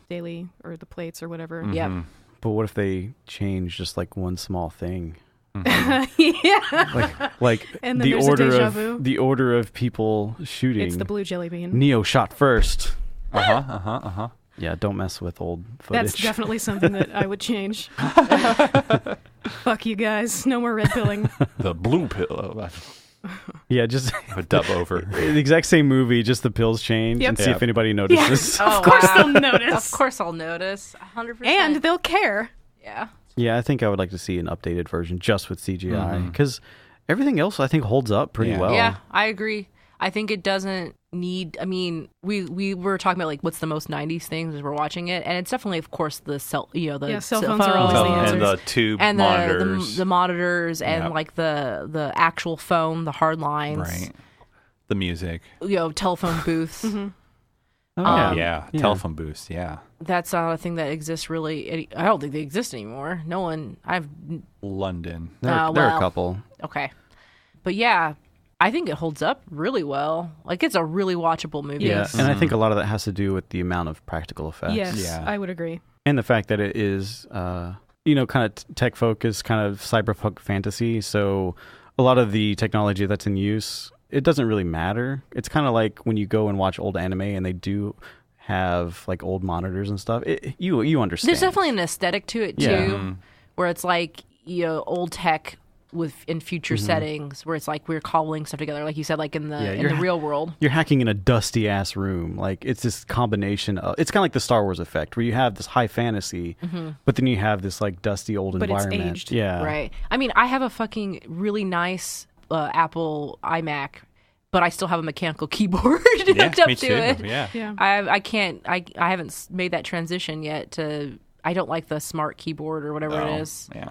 daily or the plates or whatever. Yep. But what if they change just like one small thing? Yeah. Like And then the there's a order deja of vu. the order of people shooting. It's the blue jelly bean. Neo shot first. Uh-huh. Yeah, don't mess with old footage. That's definitely something that I would change. Fuck you guys. No more red pilling. The blue pill. Yeah, just A dub over. the exact same movie, just the pills change and see if anybody notices. Of course they'll notice. Of course I'll notice. 100%. And they'll care. Yeah. Yeah, I think I would like to see an updated version just with CGI because everything else I think holds up pretty well. Yeah, I agree. I think it doesn't need. I mean, we were talking about like what's the most '90s things as we're watching it, and it's definitely, of course, the cell phones are always the answers. And the tube and monitors. the monitors and like the actual phone, the hard lines. Right. The music. Telephone booths. Yeah, telephone booths. Yeah, that's not a thing that exists really. I don't think they exist anymore. No one. London. There are a couple. Okay, but yeah, I think it holds up really well. Like, it's a really watchable movie. Yeah, and I think a lot of that has to do with the amount of practical effects. Yes, I would agree. And the fact that it is, kind of tech focused, kind of cyberpunk fantasy. So a lot of the technology that's in use, it doesn't really matter. It's kind of like when you go and watch old anime and they do have like old monitors and stuff. You understand. There's definitely an aesthetic to it too, where it's like old tech in future settings, where it's like we're cobbling stuff together, like you said, like in the real world. You're hacking in a dusty ass room. Like, it's this combination of, it's kind of like the Star Wars effect, where you have this high fantasy, but then you have this like dusty old environment. It's aged. Yeah, right. I mean, I have a fucking really nice Apple iMac, but I still have a mechanical keyboard hooked up to it. Yeah. I haven't made that transition yet I don't like the smart keyboard or whatever it is. Yeah.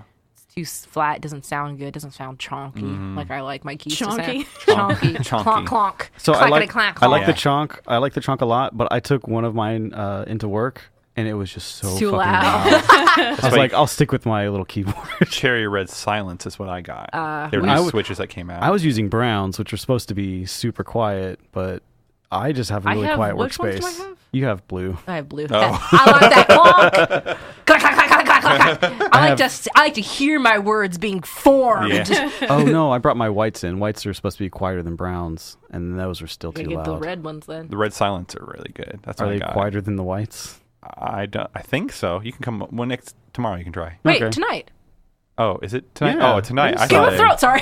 Too flat, doesn't sound good, doesn't sound chonky like I like my keys chonky. to sound. Chonky. Clonk, clonk. So I like clonk. the chonk. I like the chonk a lot, but I took one of mine into work, and it was just so too fucking loud. I was like, I'll stick with my little keyboard. Cherry red silence is what I got. There were new switches that came out. I was using browns, which are supposed to be super quiet, but I just have a really quiet which workspace. Ones do I have? You have blue. I have blue. Oh. I like that clonk. Clack, clack, clack, clack, clack, clack. I like to hear my words being formed. Yeah. Oh no, I brought my whites in. Whites are supposed to be quieter than browns, and those are still too get loud. the red ones then. The red silence are really good. That's Are what they I got. quieter than the whites? I think so. You can come tomorrow. You can try. Wait, Okay. tonight. Oh, is it tonight? Yeah. Oh, tonight. Game of Thrones. Sorry.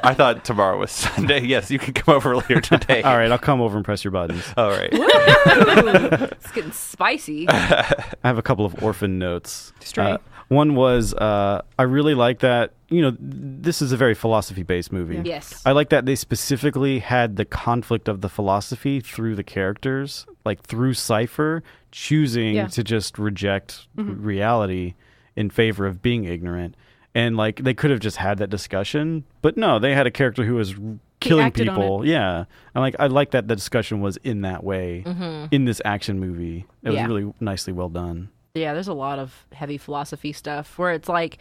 I thought tomorrow was Sunday. Yes, you can come over later today. All right, I'll come over and press your buttons. All right. It's getting spicy. I have a couple of orphan notes. Stray. One was I really like that, this is a very philosophy-based movie. Yeah. Yes. I like that they specifically had the conflict of the philosophy through the characters, like through Cypher choosing to just reject reality in favor of being ignorant. And like they could have just had that discussion, but no, they had a character who was killing people. Yeah. And I like that the discussion was in that way in this action movie. It was really nicely well done. Yeah, there's a lot of heavy philosophy stuff where it's like,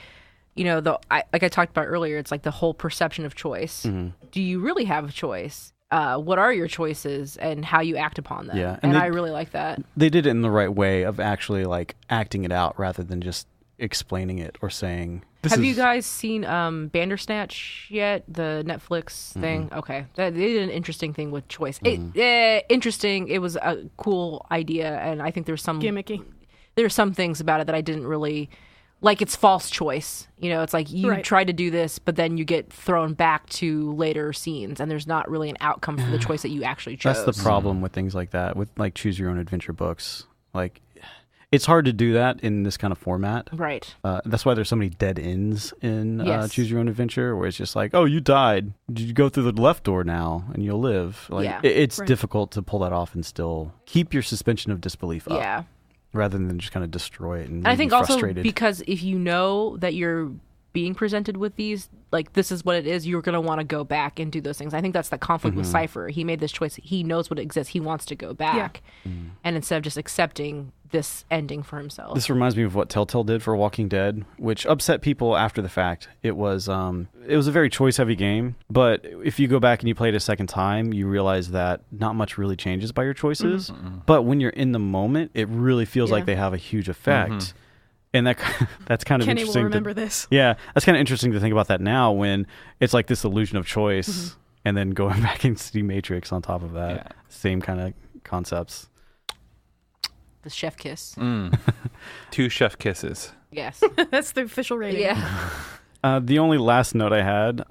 like I talked about earlier, it's like the whole perception of choice. Do you really have a choice? What are your choices and how you act upon them? Yeah, and I really like that. They did it in the right way of actually like acting it out rather than just explaining it or saying. Have you guys seen Bandersnatch yet? The Netflix thing? Okay. They did an interesting thing with choice. Interesting. It was a cool idea, and I think there's some gimmicky. There's some things about it that I didn't really like. It's false choice. It's like you try to do this, but then you get thrown back to later scenes, and there's not really an outcome for the choice that you actually chose. That's the problem with things like that, with like choose your own adventure books. Like, it's hard to do that in this kind of format. Right. That's why there's so many dead ends in Choose Your Own Adventure, where it's just like, oh, you died. You go through the left door now, and you'll live. Like, it's difficult to pull that off and still keep your suspension of disbelief up. Yeah. Rather than just kind of destroy it and I think frustrated. Also because if you know that you're being presented with these, like, this is what it is, you're going to want to go back and do those things. I think that's the conflict with Cypher. He made this choice. He knows what exists. He wants to go back. Yeah. And instead of just accepting this ending for himself. This reminds me of what Telltale did for Walking Dead, which upset people after the fact. It was a very choice-heavy game, but if you go back and you play it a second time, you realize that not much really changes by your choices. But when you're in the moment, it really feels like they have a huge effect. And that's kind of Kenny interesting. Will remember this. Yeah, that's kind of interesting to think about that now when it's like this illusion of choice, and then going back and see Matrix on top of that. Yeah. Same kind of concepts. The chef kiss. 2 chef kisses. Yes. That's the official rating. Yeah. The only last note I had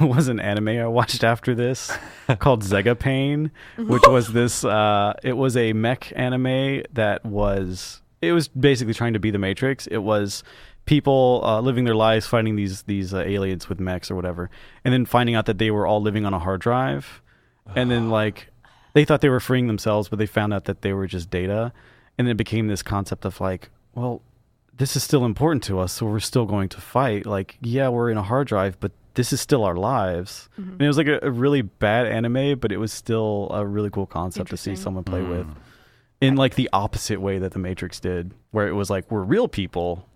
was an anime I watched after this called Zega Pain, which was this. It was a mech anime that was. It was basically trying to be the Matrix. It was people living their lives fighting these aliens with mechs or whatever, and then finding out that they were all living on a hard drive, and then like they thought they were freeing themselves, but they found out that they were just data, and it became this concept of like, well, this is still important to us, so we're still going to fight. Like, yeah, we're in a hard drive, but this is still our lives. And it was like a really bad anime, but it was still a really cool concept to see someone play with in like the opposite way that the Matrix did, where it was like we're real people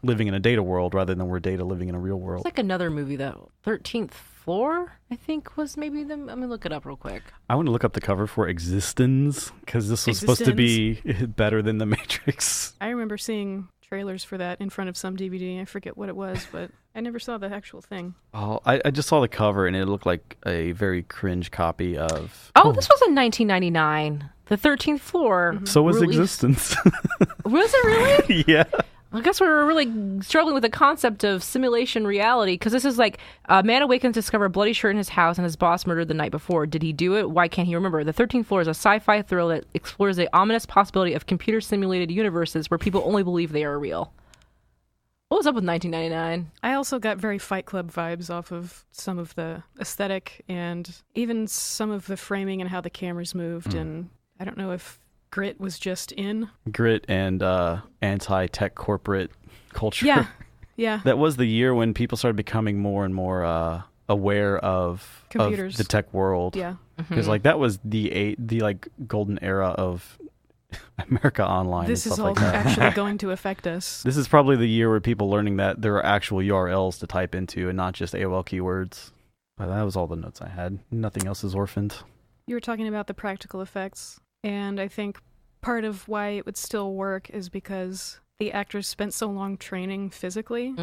living in a data world rather than we're data living in a real world. It's like another movie, though. 13th Floor, I think, was maybe the... Let me look it up real quick. I want to look up the cover for Existence, because this was supposed to be better than the Matrix. I remember seeing trailers for that in front of some DVD. I forget what it was, but I never saw the actual thing. Oh, I just saw the cover, and it looked like a very cringe copy of... Oh, this was in 1999. The 13th Floor. So was Existence. Was it really? Yeah. I guess we were really struggling with the concept of simulation reality, because this is like a man awakens to discover a bloody shirt in his house and his boss murdered the night before. Did he do it? Why can't he remember? The 13th Floor is a sci-fi thrill that explores the ominous possibility of computer-simulated universes where people only believe they are real. What was up with 1999? I also got very Fight Club vibes off of some of the aesthetic and even some of the framing and how the cameras moved. And I don't know if Grit was just in. Grit and anti-tech corporate culture. Yeah, yeah. That was the year when people started becoming more and more aware of computers, of the tech world. Yeah, because like that was the like golden era of America Online. This and is stuff all like that. actually going to affect us. This is probably the year where people learning that there are actual URLs to type into and not just AOL keywords. But that was all the notes I had. Nothing else is orphaned. You were talking about the practical effects. And I think part of why it would still work is because the actors spent so long training physically,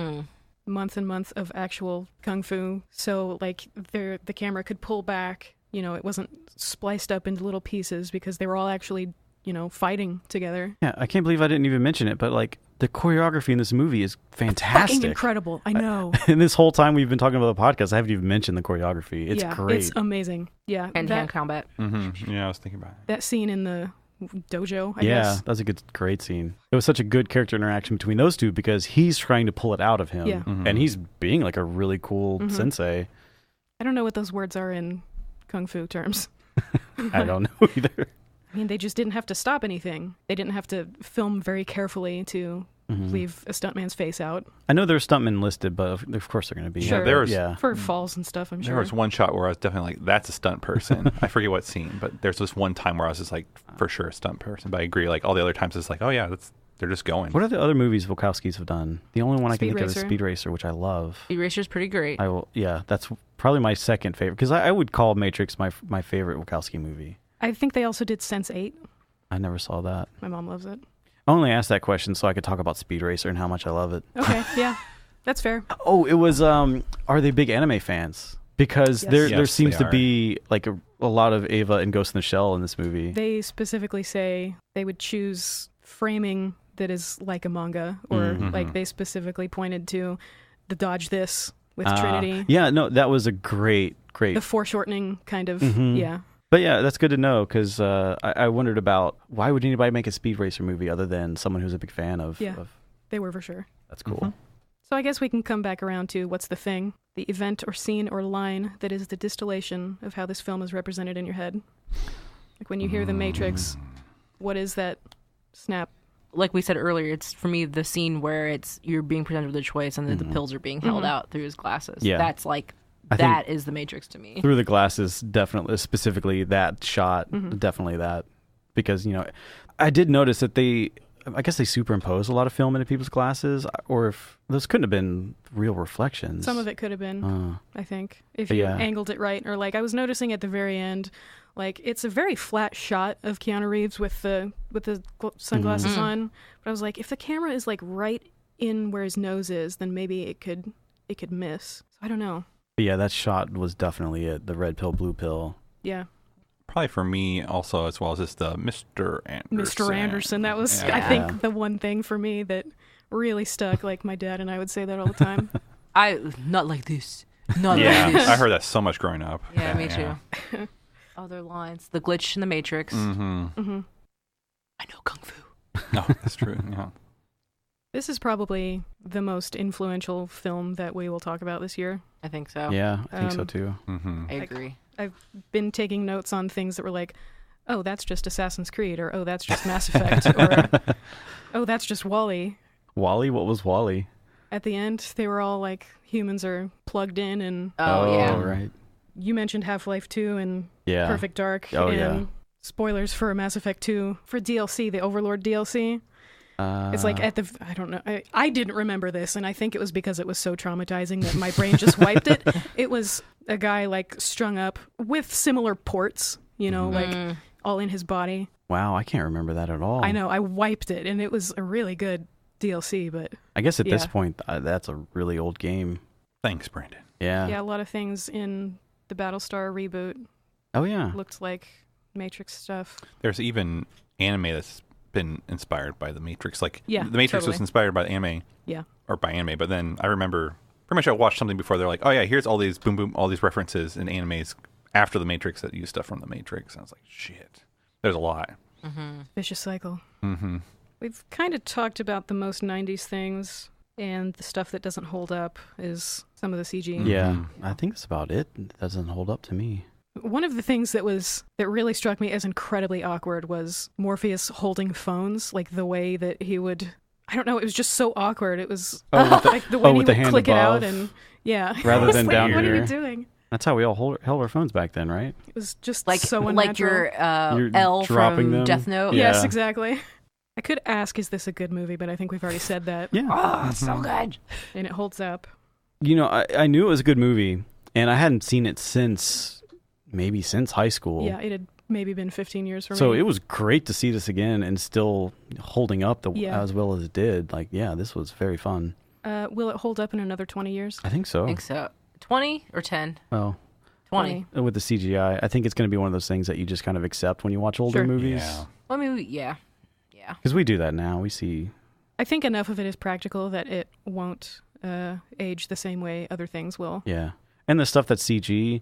month and month of actual kung fu. So like the camera could pull back, you know, it wasn't spliced up into little pieces because they were all actually, you know, fighting together. Yeah, I can't believe I didn't even mention it, but like the choreography in this movie is fantastic. Fucking incredible. I know. And this whole time we've been talking about the podcast, I haven't even mentioned the choreography. It's great. It's amazing. Yeah. Hand combat. Yeah, I was thinking about it. That scene in the dojo, I guess. Yeah, that was a great scene. It was such a good character interaction between those two because he's trying to pull it out of him. Yeah. And he's being like a really cool sensei. I don't know what those words are in kung fu terms. I don't know either. I mean, they just didn't have to stop anything. They didn't have to film very carefully to leave a stuntman's face out. I know there's stuntmen listed, but of course they're going to be. Sure. For falls and stuff, I'm sure. There was one shot where I was definitely like, that's a stunt person. I forget what scene, but there's this one time where I was just like, for sure a stunt person. But I agree, like all the other times it's like, oh yeah, they're just going. What are the other movies Wachowskis have done? The only one I can think of is Racer. Speed Racer, which I love. Speed Racer's pretty great. That's probably my second favorite, because I would call Matrix my favorite Wachowski movie. I think they also did Sense8. I never saw that. My mom loves it. I only asked that question so I could talk about Speed Racer and how much I love it. Okay, yeah. That's fair. Oh, it was, are they big anime fans? Because there seems to be like a lot of Ava and Ghost in the Shell in this movie. They specifically say they would choose framing that is like a manga, or like they specifically pointed to the dodge this with Trinity. Yeah, no, that was a great. The foreshortening kind of, yeah. But yeah, that's good to know, because I wondered about why would anybody make a Speed Racer movie other than someone who's a big fan of... Yeah, they were for sure. That's cool. So I guess we can come back around to what's the thing, the event or scene or line that is the distillation of how this film is represented in your head. Like when you hear The Matrix, what is that snap? Like we said earlier, it's for me the scene where you're being presented with a choice and then the pills are being held out through his glasses. Yeah. That's like... That is the Matrix to me. Through the glasses, definitely, specifically that shot, definitely that. Because, you know, I did notice that I guess they superimpose a lot of film into people's glasses, or if those couldn't have been real reflections. Some of it could have been, I think, if you angled it right. Or like I was noticing at the very end, like it's a very flat shot of Keanu Reeves with the sunglasses on. But I was like, if the camera is like right in where his nose is, then maybe it could miss. So I don't know. But yeah, that shot was definitely it. The red pill, blue pill. Yeah. Probably for me also, as well as just Mr. Anderson. Mr. Anderson. That was, I think, the one thing for me that really stuck. Like my dad and I would say that all the time. Not like this. Not like this. I heard that so much growing up. Yeah, me too. Other lines. The glitch in the Matrix. I know Kung Fu. No, that's true. Yeah. This is probably the most influential film that we will talk about this year. I think so. Yeah, I think so too. I agree. I've been taking notes on things that were like, oh, that's just Assassin's Creed, or oh, that's just Mass Effect, or oh, that's just WALL-E. WALL-E? What was WALL-E? at the end. They were all like humans are plugged in, and right. You mentioned Half-Life 2 and Yeah. Perfect Dark. Oh, and yeah. Spoilers for Mass Effect 2 for DLC, the Overlord DLC. It's like I don't know. I didn't remember this, and I think it was because it was so traumatizing that my brain just wiped it. It was a guy like strung up with similar ports, like all in his body. Wow, I can't remember that at all. I know, I wiped it, and it was a really good DLC, but I guess at this point, that's a really old game. Thanks, Brandon. yeah, a lot of things in the Battlestar reboot Oh, yeah. looked like Matrix stuff. There's even anime that's been inspired by the Matrix. Like, Yeah, the Matrix totally. was inspired by the anime. Yeah. Or by anime, but then I remember pretty much I watched something before. They're like, oh yeah, here's all these all these references in animes after the Matrix that use stuff from the Matrix. And I was like, shit, there's a lot. Vicious cycle. Mm-hmm. We've kind of talked about the most 90s things, and the stuff that doesn't hold up is some of the CG. Yeah, I think that's about it. It doesn't hold up to me. One of the things that really struck me as incredibly awkward was Morpheus holding phones, like the way that he would. I don't know. It was just so awkward. It was like the way he with the would hand click above, it out, and rather I was than like, down what here. are you doing? That's how we all held our phones back then, right? It was just Like so unnatural. like your You're L dropping from them. Death Note. Yeah. Yes, exactly. I could ask, is this a good movie? But I think we've already said that. Yeah. Oh, so good. And it holds up. I knew it was a good movie, and I hadn't seen it since high school. Yeah, it had maybe been 15 years for me. So it was great to see this again and still holding up Yeah. as well as it did. Like, yeah, this was very fun. Will it hold up in another 20 years? I think so. I think so. 20 or 10? Well, 20. with the CGI, I think it's going to be one of those things that you just kind of accept when you watch older Sure. movies. Yeah. I mean, yeah. Because we do that now. We see. I think enough of it is practical that it won't age the same way other things will. Yeah. And the stuff that's CG,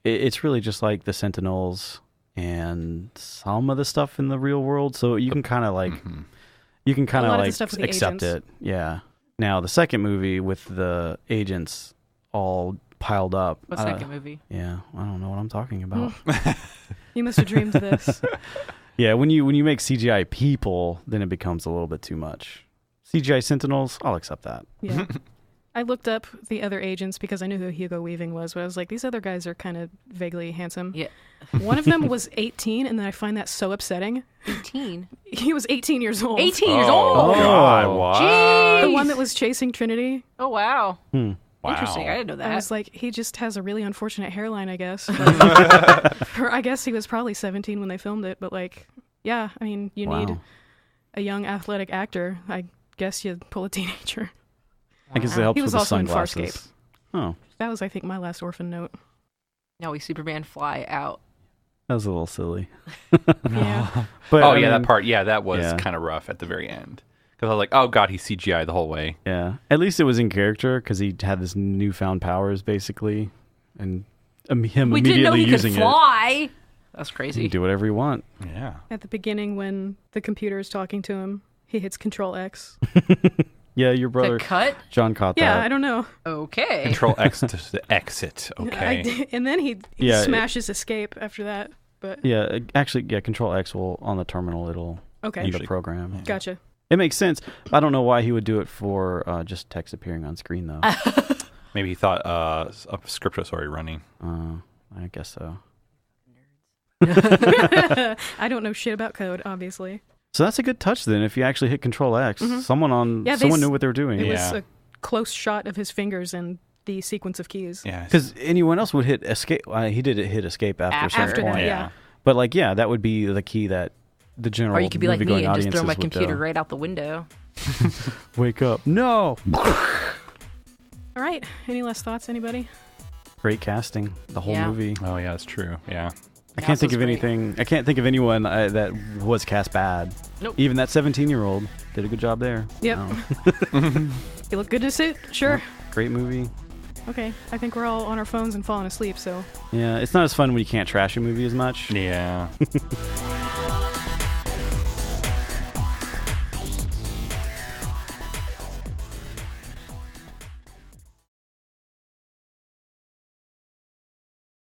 it's really just like the Sentinels and some of the stuff in the real world. So you can kind of like, lot of the stuff with the accept agents. it. Yeah. Now, the second movie with the agents all piled up. What second movie? Yeah. I don't know what I'm talking about. You must have dreamed this. Yeah, when you make CGI people, then it becomes a little bit too much. CGI Sentinels, I'll accept that. Yeah. I looked up the other agents because I knew who Hugo Weaving was, but I was like, these other guys are kind of vaguely handsome. Yeah. One of them was 18, and then I find that so upsetting. 18? He was 18 years old. 18 years old? Oh, God, what? Jeez. The one that was chasing Trinity. Oh, wow. Wow. Interesting. I didn't know that. I was like, he just has a really unfortunate hairline, I guess. Or I guess he was probably 17 when they filmed it, but like, yeah, I mean, you need a young athletic actor. I guess you pull a teenager. I guess it helps He was with the also in sunglasses. Oh, That was, I think, my last orphan note. Now we Superman fly out. that was a little silly. Yeah. But Oh, I yeah, mean, that part. Yeah, that was yeah. kind of rough at the very end. Because I was like, oh, God, he's CGI the whole way. Yeah, at least it was in character because he had this newfound powers basically, and him We didn't know immediately he using could fly. That's it. You crazy. can do whatever you want. Yeah. At the beginning, when the computer is talking to him, he hits Control X. Yeah, your The brother cut? John caught Yeah, that. I don't know. Okay. Control X to exit. Okay. And then he Yeah, smashes escape after that. But Yeah, actually, Control X will on the terminal. It'll okay, end the Usually- program. gotcha. It makes sense. I don't know why he would do it for just text appearing on screen though. Maybe he thought a script was already running. I guess so. I don't know shit about code, obviously. So that's a good touch then. If you actually hit Control X, someone knew what they were doing. It Yeah. was a close shot of his fingers and the sequence of keys. Yeah. Because anyone else would hit escape. He did hit escape after some After that, point. yeah. But like, yeah, that would be the key that the general Or you could be like me movie-going and just throw my audiences would, computer right out the window. Wake up! No. All right. Any last thoughts, anybody? Great casting. The whole Yeah. movie. Oh, yeah, that's true. Yeah. I can't think of great. anything. I can't think of anyone that was cast bad. Nope. Even that 17-year-old did a good job there. Yep. No. You look good to suit? Sure. Great movie. Okay. I think we're all on our phones and falling asleep, so. Yeah, it's not as fun when you can't trash a movie as much. Yeah.